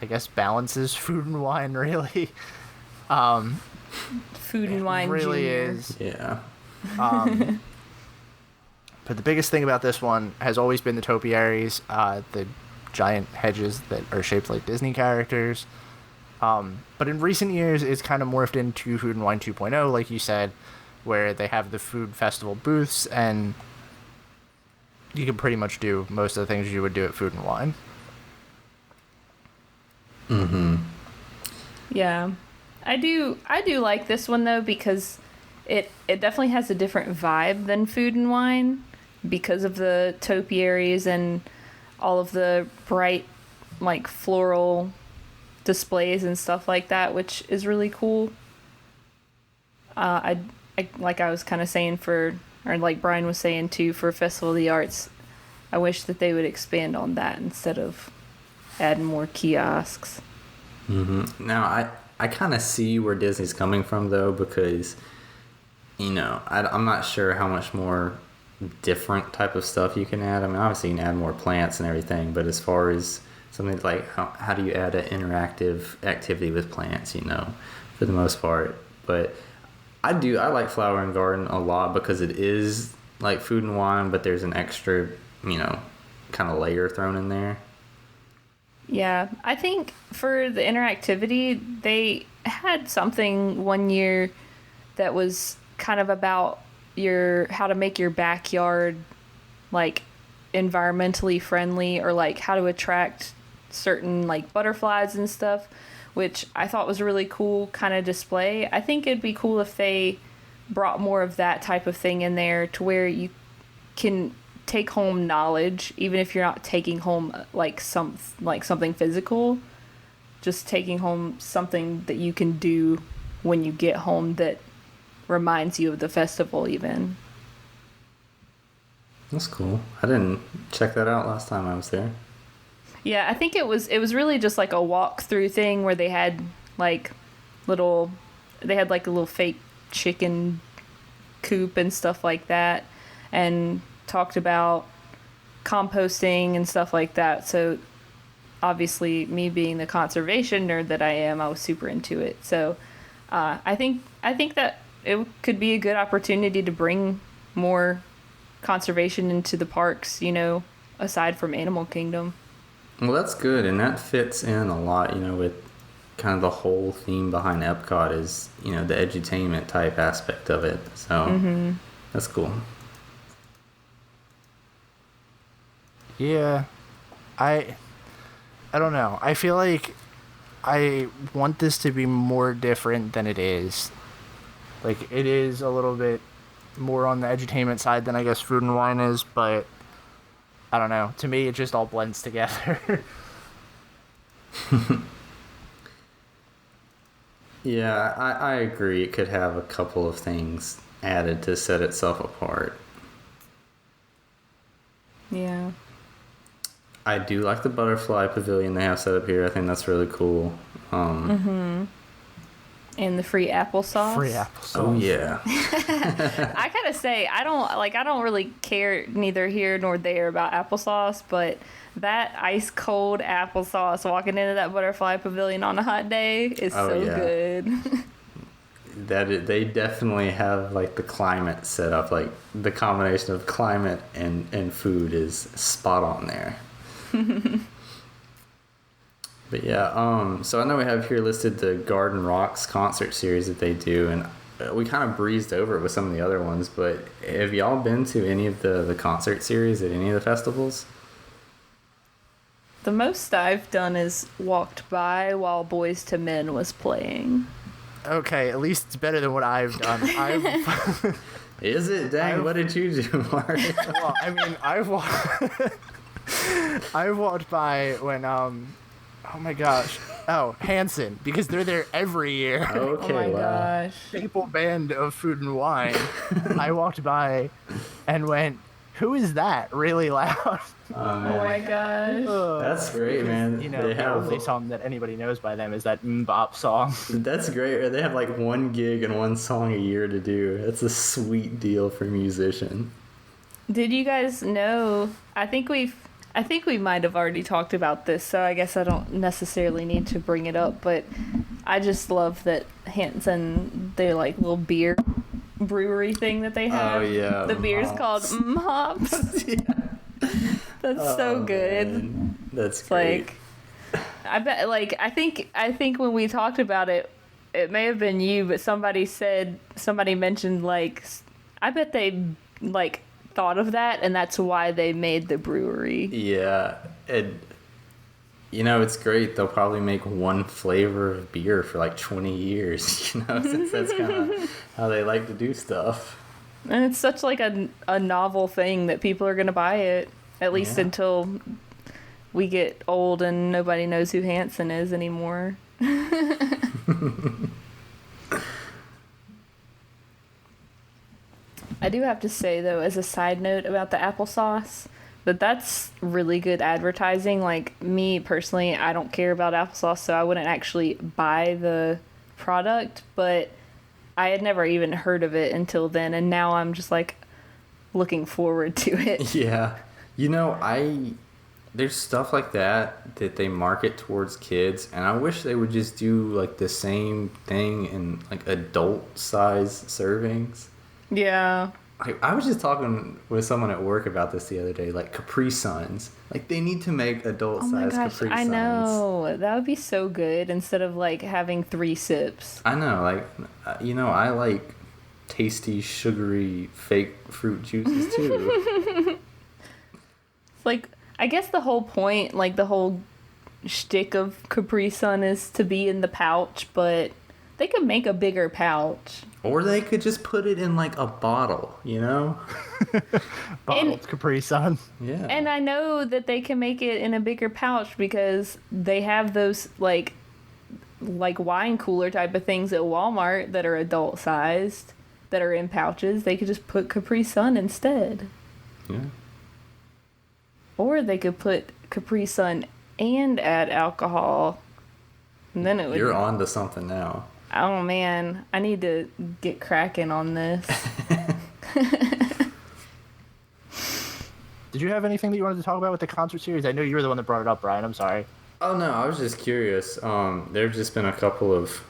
I guess, balances Food and Wine, really. Food and Wine really Junior. is. Yeah. But the biggest thing about this one has always been the topiaries, the giant hedges that are shaped like Disney characters. But in recent years, it's kind of morphed into Food and Wine 2.0, like you said, where they have the food festival booths, and you can pretty much do most of the things you would do at Food and Wine. Mm-hmm. Yeah. I do like this one, though, because it definitely has a different vibe than Food and Wine because of the topiaries and all of the bright, like, floral displays and stuff like that, which is really cool. I like I was kind of saying or like Brian was saying too, for Festival of the Arts, I wish that they would expand on that instead of adding more kiosks. Mm-hmm. Now, I kind of see where Disney's coming from, though, because, you know, I'm not sure how much more different type of stuff you can add. I mean, obviously you can add more plants and everything, but as far as something like how do you add an interactive activity with plants, you know, for the most part. But I like Flower and Garden a lot because it is like Food and Wine, but there's an extra, you know, kind of layer thrown in there. Yeah, I think for the interactivity, they had something one year that was kind of about how to make your backyard like environmentally friendly, or like how to attract certain like butterflies and stuff, which I thought was a really cool kind of display. I think it'd be cool if they brought more of that type of thing in there to where you can take home knowledge, even if you're not taking home like something physical, just taking home something that you can do when you get home that reminds you of the festival even. That's cool. I didn't check that out last time I was there. Yeah, I think it was really just like a walk-through thing where they had like a little fake chicken coop and stuff like that, and talked about composting and stuff like that. So obviously, me being the conservation nerd that I am, I was super into it. So I think that it could be a good opportunity to bring more conservation into the parks, you know, aside from Animal Kingdom. Well, that's good, and that fits in a lot, you know, with kind of the whole theme behind Epcot is, you know, the edutainment type aspect of it. So that's cool. Yeah, I don't know. I feel like I want this to be more different than it is. Like, it is a little bit more on the edutainment side than I guess Food and Wine is, but I don't know. To me, it just all blends together. Yeah, I agree. It could have a couple of things added to set itself apart. Yeah. I do like the butterfly pavilion they have set up here. I think that's really cool. And the free applesauce. Free applesauce. Oh yeah. I gotta say, I don't really care neither here nor there about applesauce, but that ice cold applesauce walking into that butterfly pavilion on a hot day is good. They definitely have like the climate set up, like the combination of climate and food is spot on there. But yeah, so I know we have here listed the Garden Rocks concert series that they do, and we kind of breezed over it with some of the other ones, but have y'all been to any of the concert series at any of the festivals? The most I've done is walked by while Boys to Men was playing. Okay, at least it's better than what I've done. Is it? Dang, what did you do, Mark? Well, I mean, I've walked by when oh my gosh. Oh, Hanson, because they're there every year. Okay, Oh my wow. gosh. Staple band of Food and Wine. I walked by and went, "Who is that?" really loud. Oh, man. Oh my gosh. That's great, man. You know, They the have only song that anybody knows by them is that Mbop song. That's great. They have like one gig and one song a year to do. That's a sweet deal for a musician. Did you guys know? I think we might have already talked about this, so I guess I don't necessarily need to bring it up, but I just love that Hanson, their like little beer brewery thing that they have. Oh yeah. The beer's called Hops. That's so good. Man. That's It's great. like, I bet, like, I think when we talked about it, it may have been you, but somebody mentioned, like, I bet they, like, thought of that, and that's why they made the brewery. Yeah, and it's great. They'll probably make one flavor of beer for like 20 years, since that's kind of how they like to do stuff. And it's such, like, a novel thing that people are going to buy it, at least until we get old and nobody knows who Hanson is anymore. I do have to say, though, as a side note about the applesauce, that's really good advertising. Like, me personally, I don't care about applesauce, so I wouldn't actually buy the product, but I had never even heard of it until then, and now I'm just, like, looking forward to it. Yeah. There's stuff like that they market towards kids, and I wish they would just do, like, the same thing in, like, adult-size servings. Yeah. I was just talking with someone at work about this the other day, like Capri Suns. Like, they need to make adult-sized Capri Suns. I know. That would be so good instead of, like, having 3 sips. I know. Like, I like tasty, sugary, fake fruit juices, too. Like, I guess the whole point, like, the whole shtick of Capri Sun is to be in the pouch, but they could make a bigger pouch. Or they could just put it in, like, a bottle, Bottled Capri Sun. Yeah. And I know that they can make it in a bigger pouch because they have those, like wine cooler type of things at Walmart that are adult sized, that are in pouches. They could just put Capri Sun instead. Yeah. Or they could put Capri Sun and add alcohol. And then it would... You're on to something now. Oh, man. I need to get cracking on this. Did you have anything that you wanted to talk about with the concert series? I know you were the one that brought it up, Brian. I'm sorry. Oh, no. I was just curious. There have just been a couple of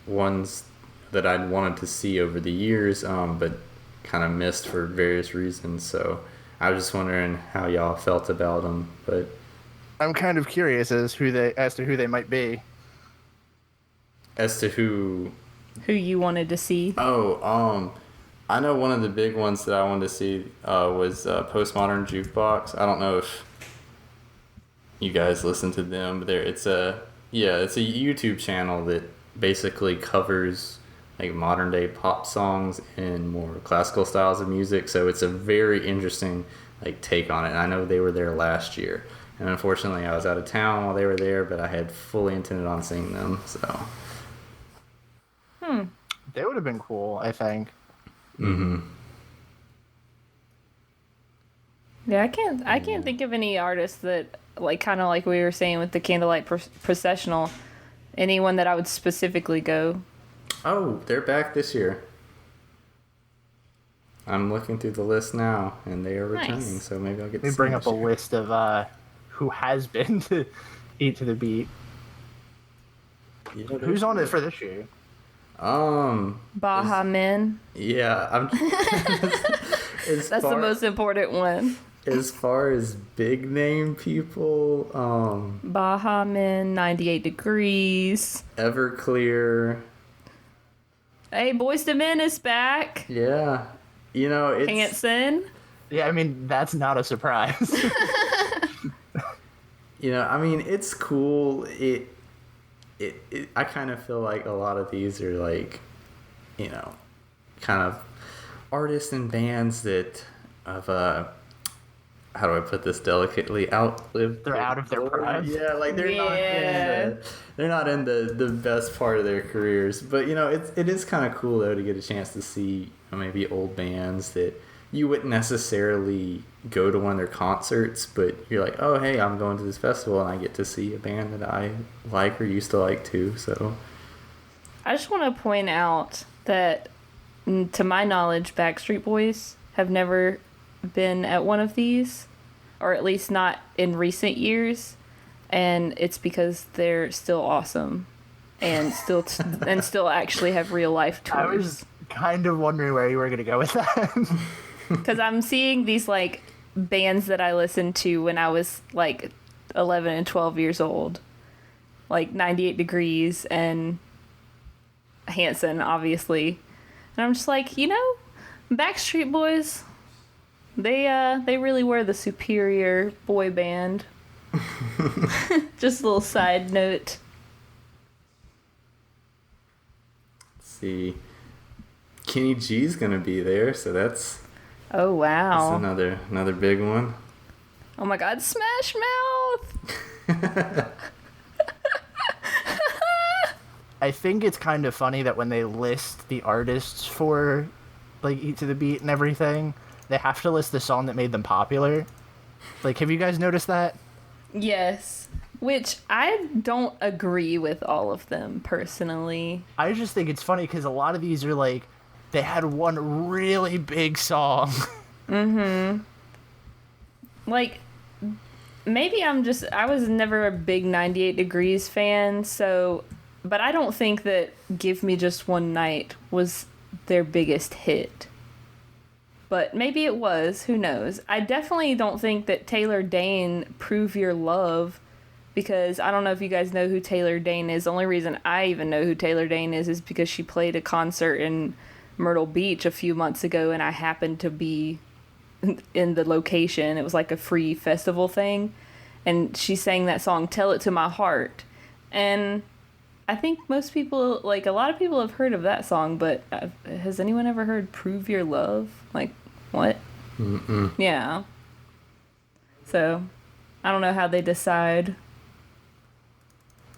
ones that I'd wanted to see over the years, but kind of missed for various reasons. So I was just wondering how y'all felt about them. But I'm kind of curious as to who they might be. As to who you wanted to see. Oh, I know one of the big ones that I wanted to see was Postmodern Jukebox. I don't know if you guys listen to them, but it's a YouTube channel that basically covers like modern day pop songs and more classical styles of music. So it's a very interesting like take on it. And I know they were there last year, and unfortunately I was out of town while they were there, but I had fully intended on seeing them. So. They would have been cool, I think. Mm-hmm. Yeah, I can't think of any artists that, like, kind of like we were saying with the Candlelight Processional, anyone that I would specifically go. Oh, they're back this year. I'm looking through the list now, and they are returning, Nice. so maybe I'll get to They see bring them up a this year. list of who has been to Eat to the Beat. Yeah, Who's on it for this year? Baha Men. Yeah, That's the most important one. As far as big name people, Baha Men, 98 Degrees. Everclear. Hey, Boyz II Men is back. Yeah, it's Hanson. Yeah, I mean, that's not a surprise. I mean, it's cool. I kind of feel like a lot of these are like, kind of artists and bands that have, how do I put this delicately, outlived. They're out of their prime. Yeah, like they're not in the best part of their careers. But it is kind of cool though to get a chance to see maybe old bands that you wouldn't necessarily go to one of their concerts, but you're like, oh hey, I'm going to this festival and I get to see a band that I like or used to like too. So I just want to point out that, to my knowledge, Backstreet Boys have never been at one of these, or at least not in recent years, and it's because they're still awesome and still actually have real life tours. I was kind of wondering where you were going to go with that. Because I'm seeing these, like, bands that I listened to when I was, like, 11 and 12 years old. Like, 98 Degrees and Hanson, obviously. And I'm just like, Backstreet Boys, they really were the superior boy band. Just a little side note. Let's see. Kenny G's gonna be there, so that's Oh, wow. another big one. Oh my god, Smash Mouth! I think it's kind of funny that when they list the artists for, like, Eat to the Beat and everything, they have to list the song that made them popular. Like, have you guys noticed that? Yes. Which I don't agree with all of them, personally. I just think it's funny because a lot of these are, like, they had one really big song. Like, maybe I was never a big 98 Degrees fan, so... But I don't think that Give Me Just One Night was their biggest hit. But maybe it was, who knows. I definitely don't think that Taylor Dayne, Prove Your Love, because I don't know if you guys know who Taylor Dayne is. The only reason I even know who Taylor Dayne is because she played a concert in Myrtle Beach a few months ago, and I happened to be in the location. It was like a free festival thing, and she sang that song, Tell It to My Heart. And I think most people, like, a lot of people have heard of that song, but has anyone ever heard Prove Your Love? Like, what? Mm-mm. Yeah. So, I don't know how they decide.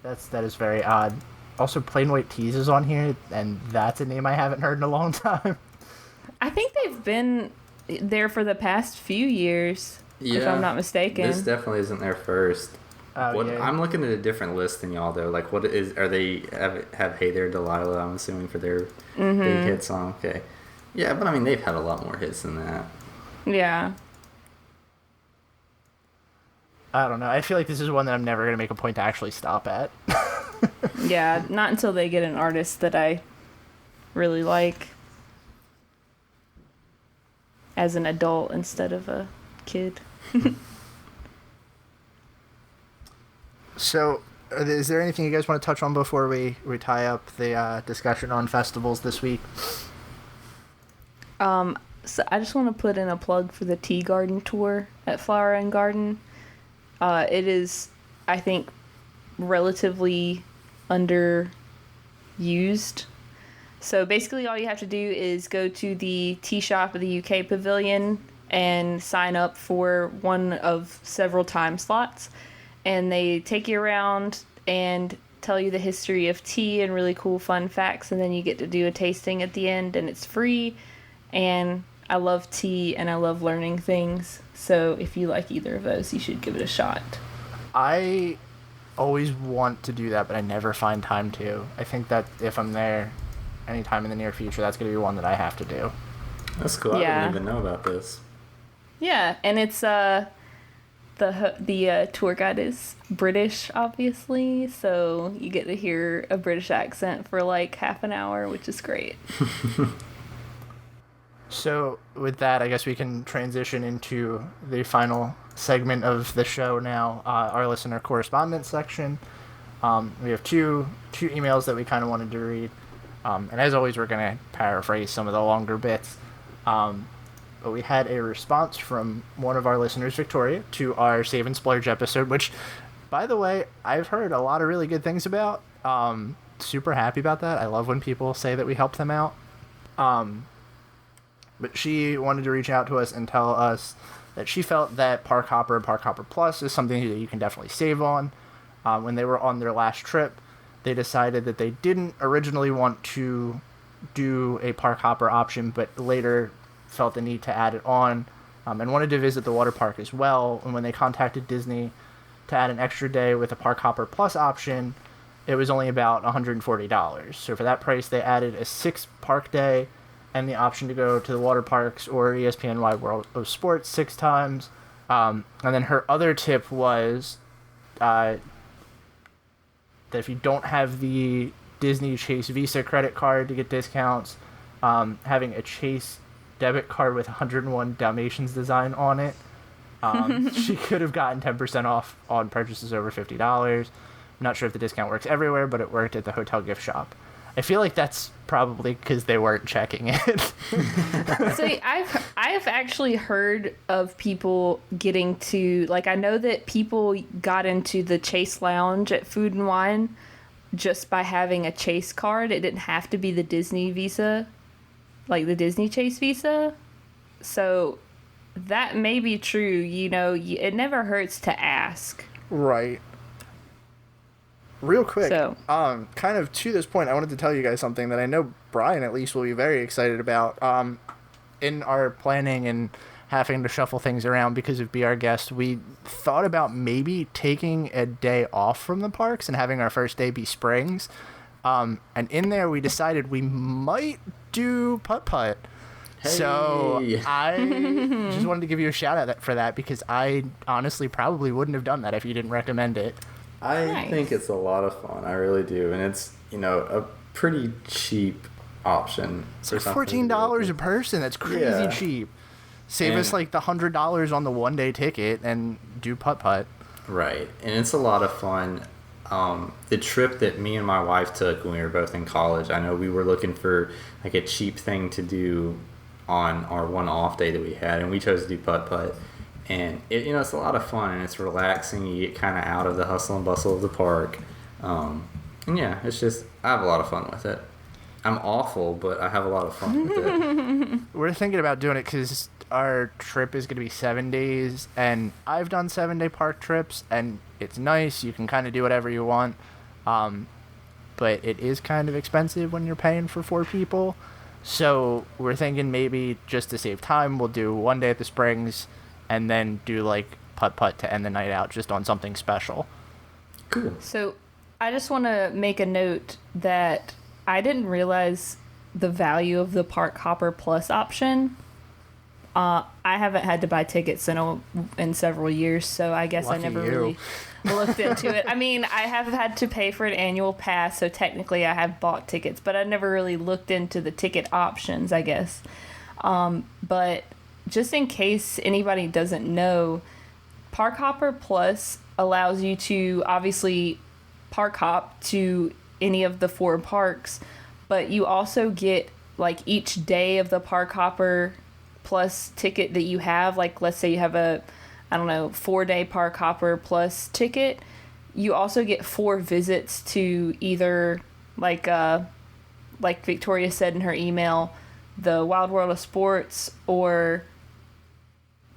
That is very odd. Also, Plain White Tees is on here, and that's a name I haven't heard in a long time. I think they've been there for the past few years, if I'm not mistaken. This definitely isn't their first. Oh, yeah. I'm looking at a different list than y'all, though. Like, what is... Are they... Have Hey There, Delilah, I'm assuming, for their big hit song? Okay. Yeah, but, I mean, they've had a lot more hits than that. Yeah. I don't know. I feel like this is one that I'm never going to make a point to actually stop at. Yeah, not until they get an artist that I really like as an adult instead of a kid. So, is there anything you guys want to touch on before we tie up the discussion on festivals this week? So I just want to put in a plug for the Tea Garden tour at Flower and Garden. It is, I think, relatively underused. So basically all you have to do is go to the tea shop of the UK Pavilion and sign up for one of several time slots. And they take you around and tell you the history of tea and really cool fun facts, and then you get to do a tasting at the end, and it's free. And I love tea and I love learning things, so if you like either of those, you should give it a shot. I always want to do that, but I never find time to. I think that if I'm there anytime in the near future, that's going to be one that I have to do. That's cool. Yeah. I didn't even know about this. Yeah, and it's the tour guide is British, obviously, so you get to hear a British accent for like half an hour, which is great. So with that, I guess we can transition into the final segment of the show now, our listener correspondence section. We have two emails that we kind of wanted to read, and as always, we're going to paraphrase some of the longer bits. But we had a response from one of our listeners, Victoria, to our Save and Splurge episode, which, by the way, I've heard a lot of really good things about. Super happy about that. I love when people say that we help them out. But she wanted to reach out to us and tell us that she felt that Park Hopper and Park Hopper Plus is something that you can definitely save on. When they were on their last trip, they decided that they didn't originally want to do a Park Hopper option, but later felt the need to add it on, and wanted to visit the water park as well. And when they contacted Disney to add an extra day with a Park Hopper Plus option, it was only about $140. So for that price, they added a 6-park day and the option to go to the water parks or ESPN Wide World of Sports 6 times. And then her other tip was that if you don't have the Disney Chase Visa credit card to get discounts, having a Chase debit card with 101 Dalmatians design on it. She could have gotten 10% off on purchases over $50. I'm not sure if the discount works everywhere, but it worked at the hotel gift shop. I feel like that's probably because they weren't checking it. So I've actually heard of people getting to, like, I know that people got into the Chase Lounge at Food and Wine just by having a Chase card. It didn't have to be the Disney Visa, like the Disney Chase Visa. So that may be true. You know, it never hurts to ask. Right. Real quick, So- kind of to this point, I wanted to tell you guys something that I know Brian at least will be very excited about. In our planning and having to shuffle things around because of Be Our Guest, we thought about maybe taking a day off from the parks and having our first day be Springs. And in there, we decided we might do putt-putt. Hey. So I just wanted to give you a shout out for that because I honestly probably wouldn't have done that if you didn't recommend it. I Nice. think it's a lot of fun. I really do, and it's a pretty cheap option. It's like $14 a person. That's crazy Yeah. cheap. Save us And- like the $100 on the one-day ticket and do putt-putt. Right, and it's a lot of fun. The trip that me and my wife took when we were both in college, I know we were looking for like a cheap thing to do on our one off day that we had, and we chose to do putt-putt. And it's a lot of fun and it's relaxing. You get kind of out of the hustle and bustle of the park. And yeah, it's just, I have a lot of fun with it. I'm awful, but I have a lot of fun with it. We're thinking about doing it because our trip is going to be 7 days, and I've done 7-day park trips, and it's nice. You can kind of do whatever you want, but it is kind of expensive when you're paying for 4 people. So we're thinking maybe just to save time, we'll do one day at the Springs, and then do like putt-putt to end the night out just on something special. Cool. So I just want to make a note that I didn't realize the value of the Park Hopper Plus option. I haven't had to buy tickets in several years, so I guess Lucky I never you. really looked into it. I mean, I have had to pay for an annual pass, so technically I have bought tickets, but I never really looked into the ticket options, I guess. But just in case anybody doesn't know, Park Hopper Plus allows you to obviously park hop to any of the 4 parks, but you also get like each day of the Park Hopper Plus ticket that you have. Like, let's say you have a 4-day Park Hopper Plus ticket, you also get 4 visits to either like Victoria said in her email, the Wild World of Sports or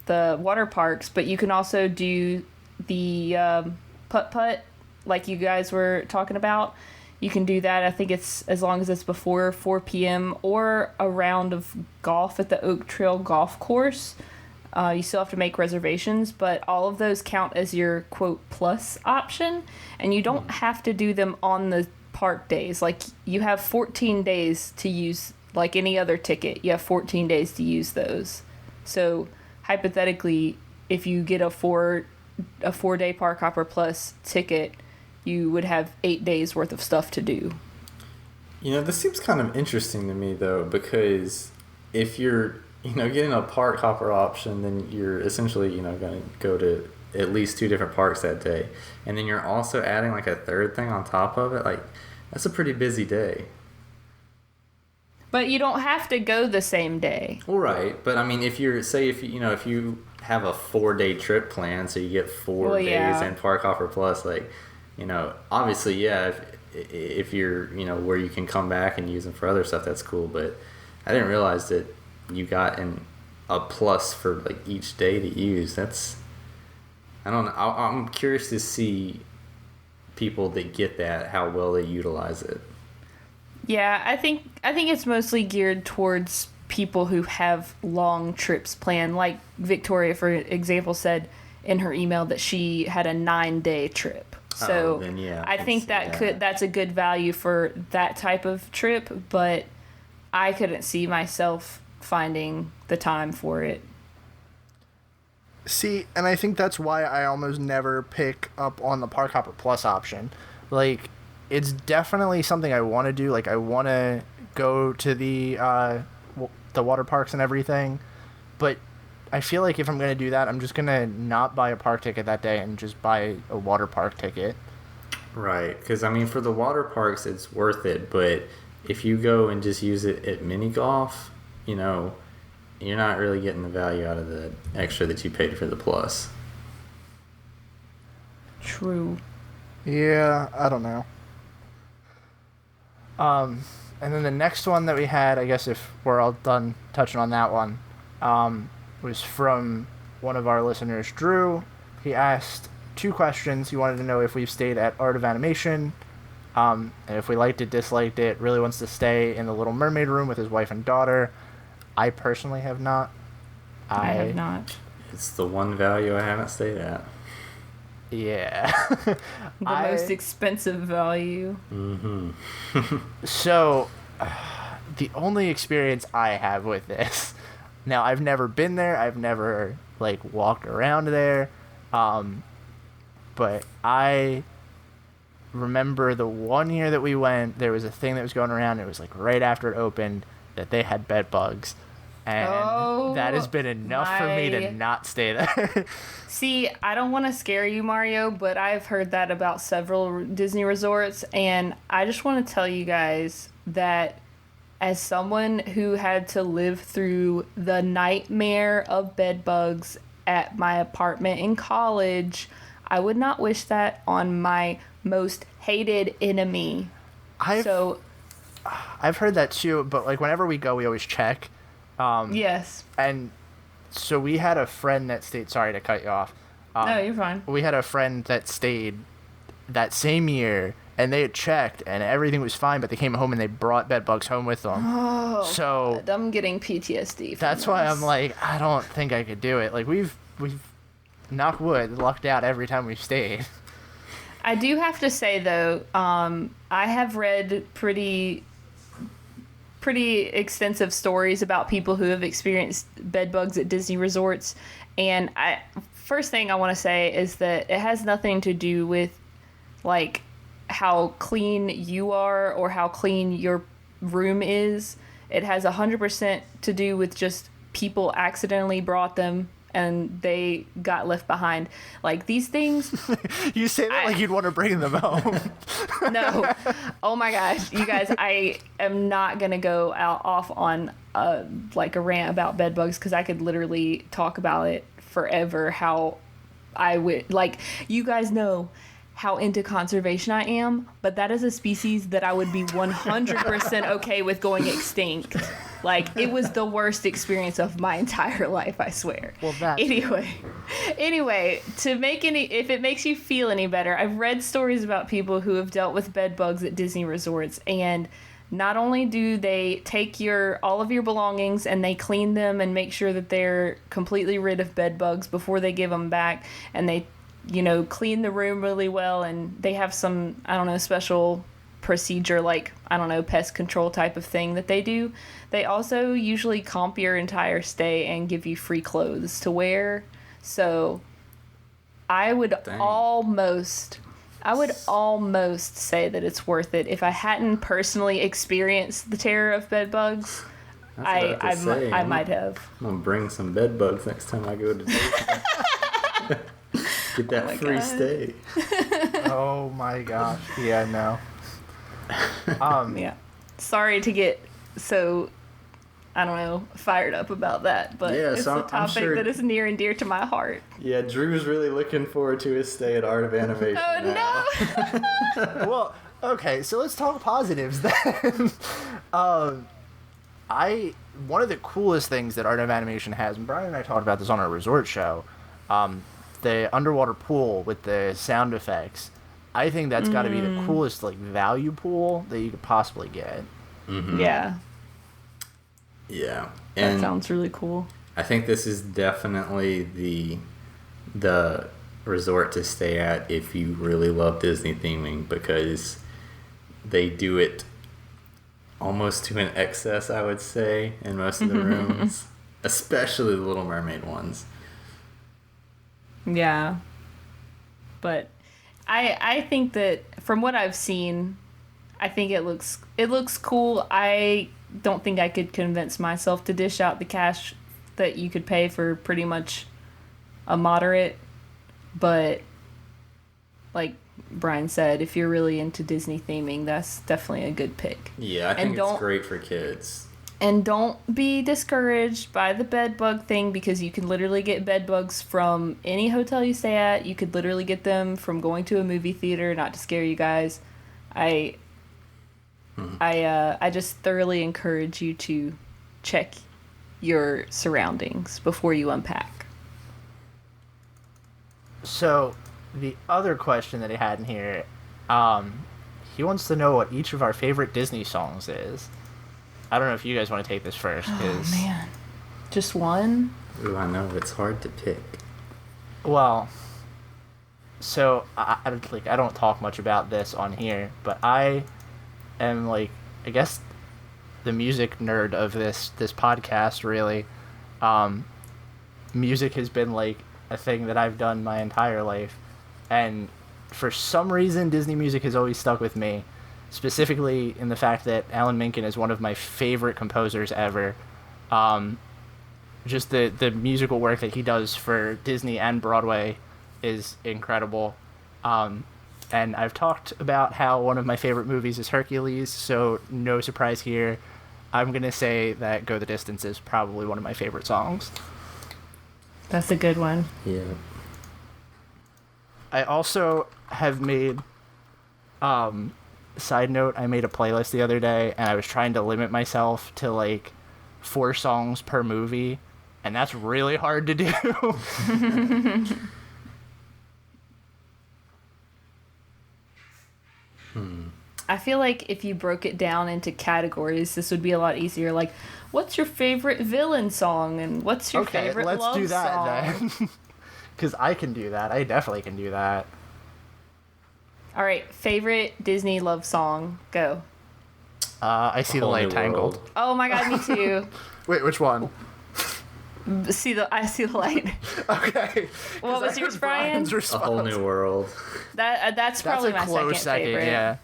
the water parks, but you can also do the putt-putt like you guys were talking about. You can do that. I think it's as long as it's before 4 p.m. or a round of golf at the Oak Trail Golf Course. You still have to make reservations, but all of those count as your quote plus option, and you don't have to do them on the park days. Like, you have 14 days to use, like any other ticket. You have 14 days to use those. So hypothetically, if you get a 4-day Park Hopper Plus ticket, you would have 8 days worth of stuff to do. This seems kind of interesting to me though, because if you're getting a Park Hopper option, then you're essentially going to go to at least 2 different parks that day, and then you're also adding like a third thing on top of it. Like, that's a pretty busy day. But you don't have to go the same day. Well, right, but I mean, if you have a 4-day trip plan, so you get 4 days yeah. in Park Hopper Plus, like, obviously, yeah, if you're, where you can come back and use them for other stuff, that's cool. But I didn't realize that you got a plus for like each day to use. I don't know. I'm curious to see people that get that, how well they utilize it. Yeah, I think it's mostly geared towards people who have long trips planned. Like Victoria, for example, said in her email that she had a 9-day trip. So then, yeah, I think that that's a good value for that type of trip, but I couldn't see myself finding the time for it. See, and I think that's why I almost never pick up on the Park Hopper Plus option. Like, it's definitely something I want to do. Like, I want to go to the water parks and everything, but I feel like if I'm going to do that, I'm just going to not buy a park ticket that day and just buy a water park ticket. Right, because I mean, for the water parks, it's worth it, but if you go and just use it at mini golf, you know, you're not really getting the value out of the extra that you paid for the plus. True. Yeah, I don't know. And then the next one that we had, I guess if we're all done touching on that one, was from one of our listeners, Drew. He asked 2 questions. He wanted to know if we've stayed at Art of Animation, and if we liked it, disliked it, really wants to stay in the Little Mermaid room with his wife and daughter. I personally have not. I have not. It's the one value I haven't stayed at. Yeah. The most expensive value. Mm-hmm. So, the only experience I have with this, now I've never been there, I've never, like, walked around there, but I remember the one year that we went, there was a thing that was going around, it was, like, right after it opened, that they had bed bugs. And that has been enough for me to not stay there. See, I don't want to scare you, Mario, but I've heard that about several Disney resorts, and I just want to tell you guys that as someone who had to live through the nightmare of bed bugs at my apartment in college, I would not wish that on my most hated enemy. I've heard that too, but like whenever we go, we always check. Yes. And so we had a friend that stayed. Sorry to cut you off. No, you're fine. We had a friend that stayed that same year, and they had checked, and everything was fine. But they came home and they brought bed bugs home with them. Oh, so God, I'm getting PTSD. From that's this. why I'm like, I don't think I could do it. Like we've knock wood, lucked out every time we've stayed. I do have to say though, I have read pretty extensive stories about people who have experienced bed bugs at Disney resorts, and first thing I want to say is that it has nothing to do with like how clean you are or how clean your room is. It has 100% to do with just people accidentally brought them and they got left behind. Like these things. You say that like you'd want to bring them home. No. Oh my gosh, you guys, I am not gonna go off on like a rant about bed bugs because I could literally talk about it forever. How I would like, you guys know how into conservation I am, but that is a species that I would be 100% okay with going extinct. Like, it was the worst experience of my entire life, I swear. Well, that. Anyway, if it makes you feel any better, I've read stories about people who have dealt with bed bugs at Disney resorts, and not only do they take all of your belongings and they clean them and make sure that they're completely rid of bed bugs before they give them back, and they clean the room really well, and they have some, I don't know, special procedure, like, I don't know, pest control type of thing that they do. They also usually comp your entire stay and give you free clothes to wear. So I would almost say that it's worth it. If I hadn't personally experienced the terror of bed bugs, I might have. I'm gonna bring some bed bugs next time I go to Disney. Get that free stay. Oh my gosh. Yeah, no. Yeah. Sorry to get so, I don't know, fired up about that, but yeah, it's a topic that is near and dear to my heart. Yeah, Drew's really looking forward to his stay at Art of Animation. Oh now. Well, okay, so let's talk positives then. One of the coolest things that Art of Animation has, and Brian and I talked about this on our resort show, the underwater pool with the sound effects. I think that's got to be the coolest like value pool that you could possibly get. Mm-hmm. Yeah. Yeah. That sounds really cool. I think this is definitely the resort to stay at if you really love Disney theming, because they do it almost to an excess, I would say, in most of the rooms, especially the Little Mermaid ones. Yeah. But I think that from what I've seen, I think it looks cool. I don't think I could convince myself to dish out the cash that you could pay for pretty much a moderate, but like Brian said, if you're really into Disney theming, that's definitely a good pick. Yeah, I think it's great for kids. And don't be discouraged by the bed bug thing, because you can literally get bed bugs from any hotel you stay at. You could literally get them from going to a movie theater, not to scare you guys. I just thoroughly encourage you to check your surroundings before you unpack. So, the other question that he had in here, he wants to know what each of our favorite Disney songs is. I don't know if you guys want to take this first. Oh, man. Just one? Ooh, I know. It's hard to pick. Well, so, I don't talk much about this on here, but I am, I guess, the music nerd of this podcast, really. Music has been, a thing that I've done my entire life. And for some reason, Disney music has always stuck with me, specifically in the fact that Alan Menken is one of my favorite composers ever. Just the musical work that he does for Disney and Broadway is incredible. And I've talked about how one of my favorite movies is Hercules, so no surprise here. I'm going to say that Go the Distance is probably one of my favorite songs. That's a good one. Yeah. I also have made, side note, I made a playlist the other day, and I was trying to limit myself to, 4 songs per movie, and that's really hard to do. I feel like if you broke it down into categories, this would be a lot easier. Like, what's your favorite villain song, and what's your favorite love song? Okay, let's do that then. Because I can do that. I definitely can do that. All right, favorite Disney love song. Go. I See the Light Tangled. Oh my god, me too. Wait, which one? I See the Light. Okay. What was yours, Brian? A Whole New World. That's probably my second favorite. Yeah.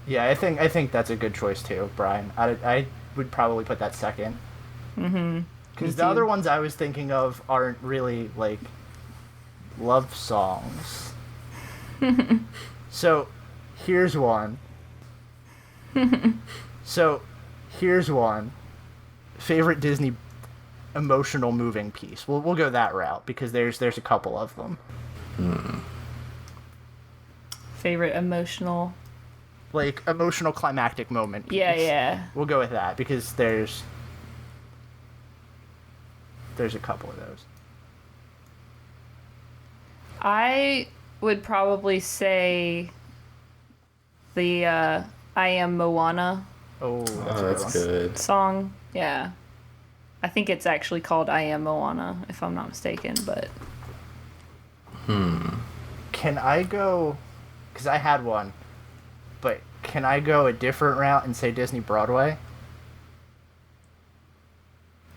Yeah, I think that's a good choice too, Brian. I would probably put that second. Mm-hmm. Because the other ones I was thinking of aren't really love songs. So, here's one. Favorite Disney emotional moving piece. We'll go that route because there's a couple of them. Favorite emotional climactic moment piece. Yeah. We'll go with that because there's a couple of those. I would probably say the I Am Moana Oh, That's good. song. Yeah. I think it's actually called I Am Moana, if I'm not mistaken, but... Can I go... Because I had one, but can I go a different route and say Disney Broadway?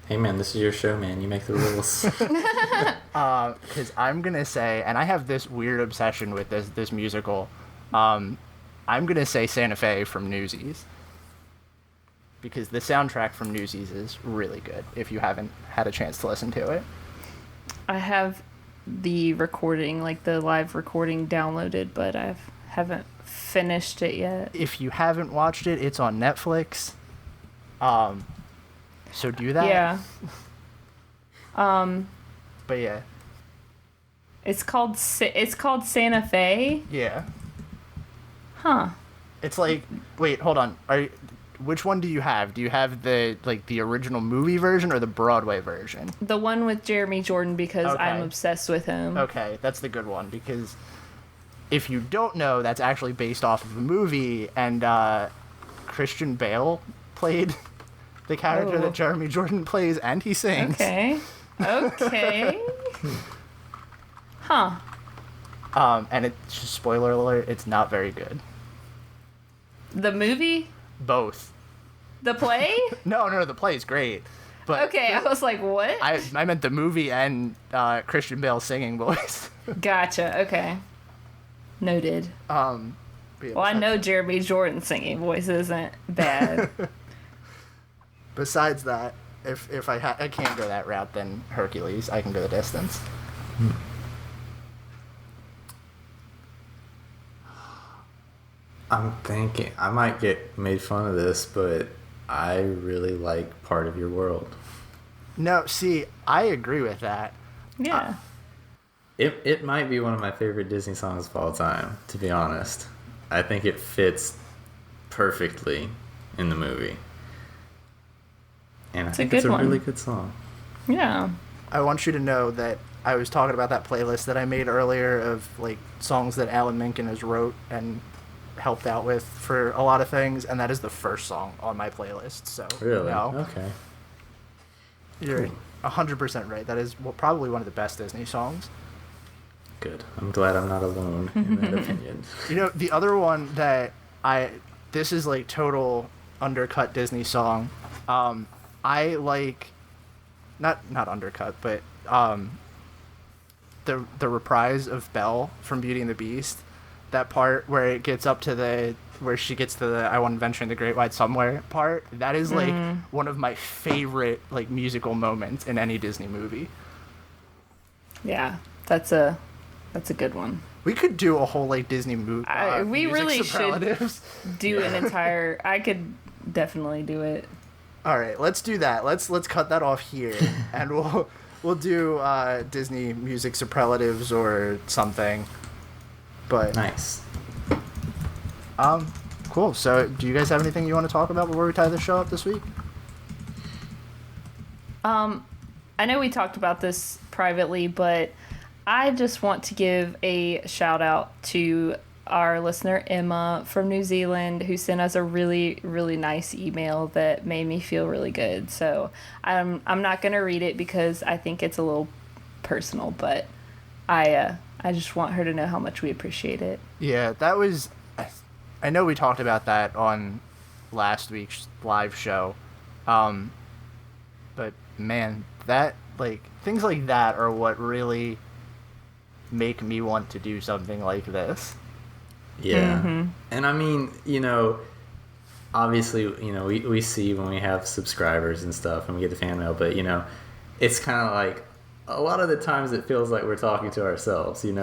Hey man, this is your show, man. You make the rules. Because I'm going to say, and I have this weird obsession with this musical, I'm going to say Santa Fe from Newsies. Because the soundtrack from Newsies is really good, if you haven't had a chance to listen to it. I have the recording, the live recording downloaded, but I haven't finished it yet. If you haven't watched it, it's on Netflix. So do that. Yeah. But yeah. It's called Santa Fe? Yeah. Huh. It's wait, hold on. Which one do you have? Do you have the original movie version or the Broadway version? The one with Jeremy Jordan, because Okay. I'm obsessed with him. Okay, that's the good one, because if you don't know, that's actually based off of a movie, and Christian Bale played the character that Jeremy Jordan plays, and he sings. Okay. Huh. And it's just, spoiler alert, it's not very good. The movie? Both. The play? No, the play is great. But Okay, I was like, what? I meant the movie and Christian Bale singing voice. Gotcha, okay. Noted. Well, I know Jeremy Jordan's singing voice isn't bad. Besides that, if I can't go that route, then Hercules. I can go the distance. I'm thinking I might get made fun of this, but I really like Part of Your World. No, see, I agree with that. Yeah. It might be one of my favorite Disney songs of all time, to be honest. I think it fits perfectly in the movie. And I think it's a really good song. Yeah. I want you to know that I was talking about that playlist that I made earlier of like songs that Alan Menken has wrote and helped out with for a lot of things, and that is the first song on my playlist. So Really? no, Okay. You're 100% right. That is probably one of the best Disney songs. Good. I'm glad I'm not alone in that opinion. You know, the other one that this is like total undercut Disney song. I like, not undercut, but the reprise of Belle from Beauty and the Beast. That part where it gets up to where she gets to the I Want Adventure in the Great Wide Somewhere part. That is like one of my favorite like musical moments in any Disney movie. Yeah, that's a good one. We could do a whole like Disney movie. We really should do Yeah. an entire. I could definitely do it. All right, let's do that. Let's cut that off here, and we'll do Disney music superlatives or something. But Nice. Cool. So, do you guys have anything you want to talk about before we tie the show up this week? I know we talked about this privately, but I just want to give a shout out to our listener Emma from New Zealand, who sent us a really, really nice email that made me feel really good. So I'm not gonna read it because I think it's a little personal, but I just want her to know how much we appreciate it. Yeah, that was. I know we talked about that on last week's live show, but man, that like things like that are what really make me want to do something like this. Yeah. And I mean, obviously, we see when we have subscribers and stuff and we get the fan mail, but, it's kind of like a lot of the times it feels like we're talking to ourselves, and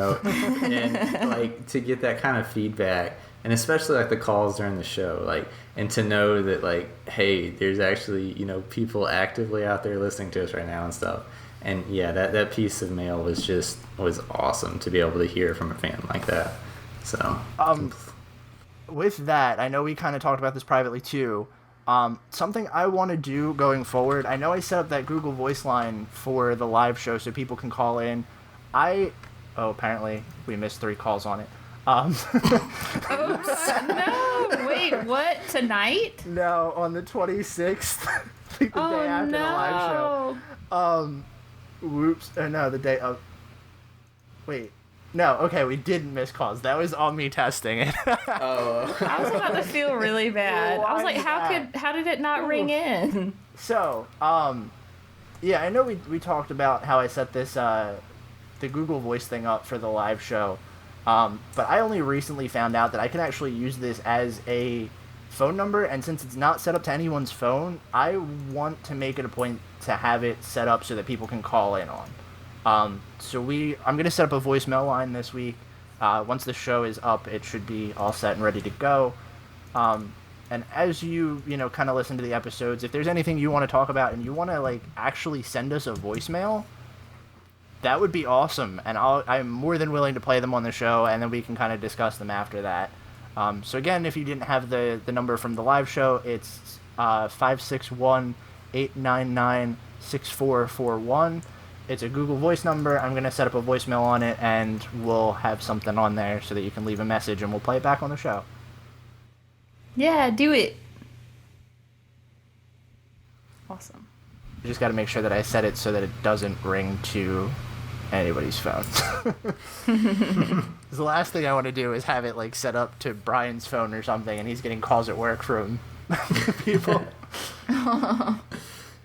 like to get that kind of feedback, and especially like the calls during the show, like, and to know that like, hey, there's actually, people actively out there listening to us right now and stuff. And yeah, that piece of mail was awesome to be able to hear from a fan like that. So, with that, I know we kind of talked about this privately too. Something I want to do going forward, I know I set up that Google Voice line for the live show so people can call in. Apparently we missed 3 calls on it. Oops, no, wait, what, tonight? No, on the 26th, like the day after the live show. Whoops, no, the day of, wait. No, okay, we didn't miss calls. That was on me testing it. oh, I was about to feel really bad. I was like, how did it not ring in? So, yeah, I know we talked about how I set this, the Google Voice thing up for the live show, but I only recently found out that I can actually use this as a phone number, and since it's not set up to anyone's phone, I want to make it a point to have it set up so that people can call in on. So I'm going to set up a voicemail line this week. Once the show is up, it should be all set and ready to go. And as you kind of listen to the episodes, if there's anything you want to talk about and you want to like actually send us a voicemail, that would be awesome. And I'm more than willing to play them on the show, and then we can kind of discuss them after that. So again, if you didn't have the number from the live show, it's 561-899-6441. It's a Google Voice number. I'm going to set up a voicemail on it, and we'll have something on there so that you can leave a message, and we'll play it back on the show. Yeah, do it. Awesome. You just got to make sure that I set it so that it doesn't ring to anybody's phone. The last thing I want to do is have it like set up to Brian's phone or something, and he's getting calls at work from people.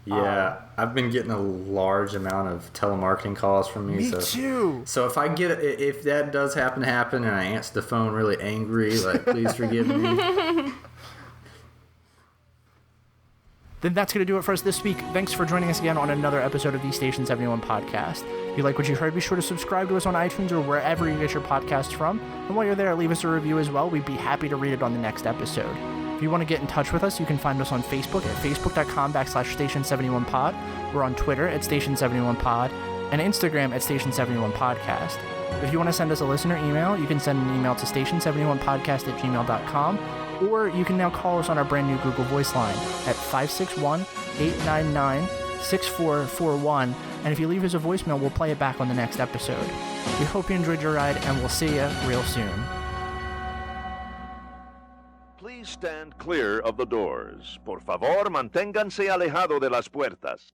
Yeah, I've been getting a large amount of telemarketing calls from me. Me too. So if if that does happen and I answer the phone really angry, like, please forgive me. Then that's going to do it for us this week. Thanks for joining us again on another episode of the Station 71 podcast. If you like what you heard, be sure to subscribe to us on iTunes or wherever you get your podcasts from. And while you're there, leave us a review as well. We'd be happy to read it on the next episode. If you want to get in touch with us, you can find us on Facebook at facebook.com/Station71pod. We're on Twitter at Station71pod and Instagram at Station71podcast. If you want to send us a listener email, you can send an email to station71podcast@gmail.com. Or you can now call us on our brand new Google Voice line at 561-899-6441. And if you leave us a voicemail, we'll play it back on the next episode. We hope you enjoyed your ride, and we'll see you real soon. Please stand clear of the doors. Por favor, manténganse alejado de las puertas.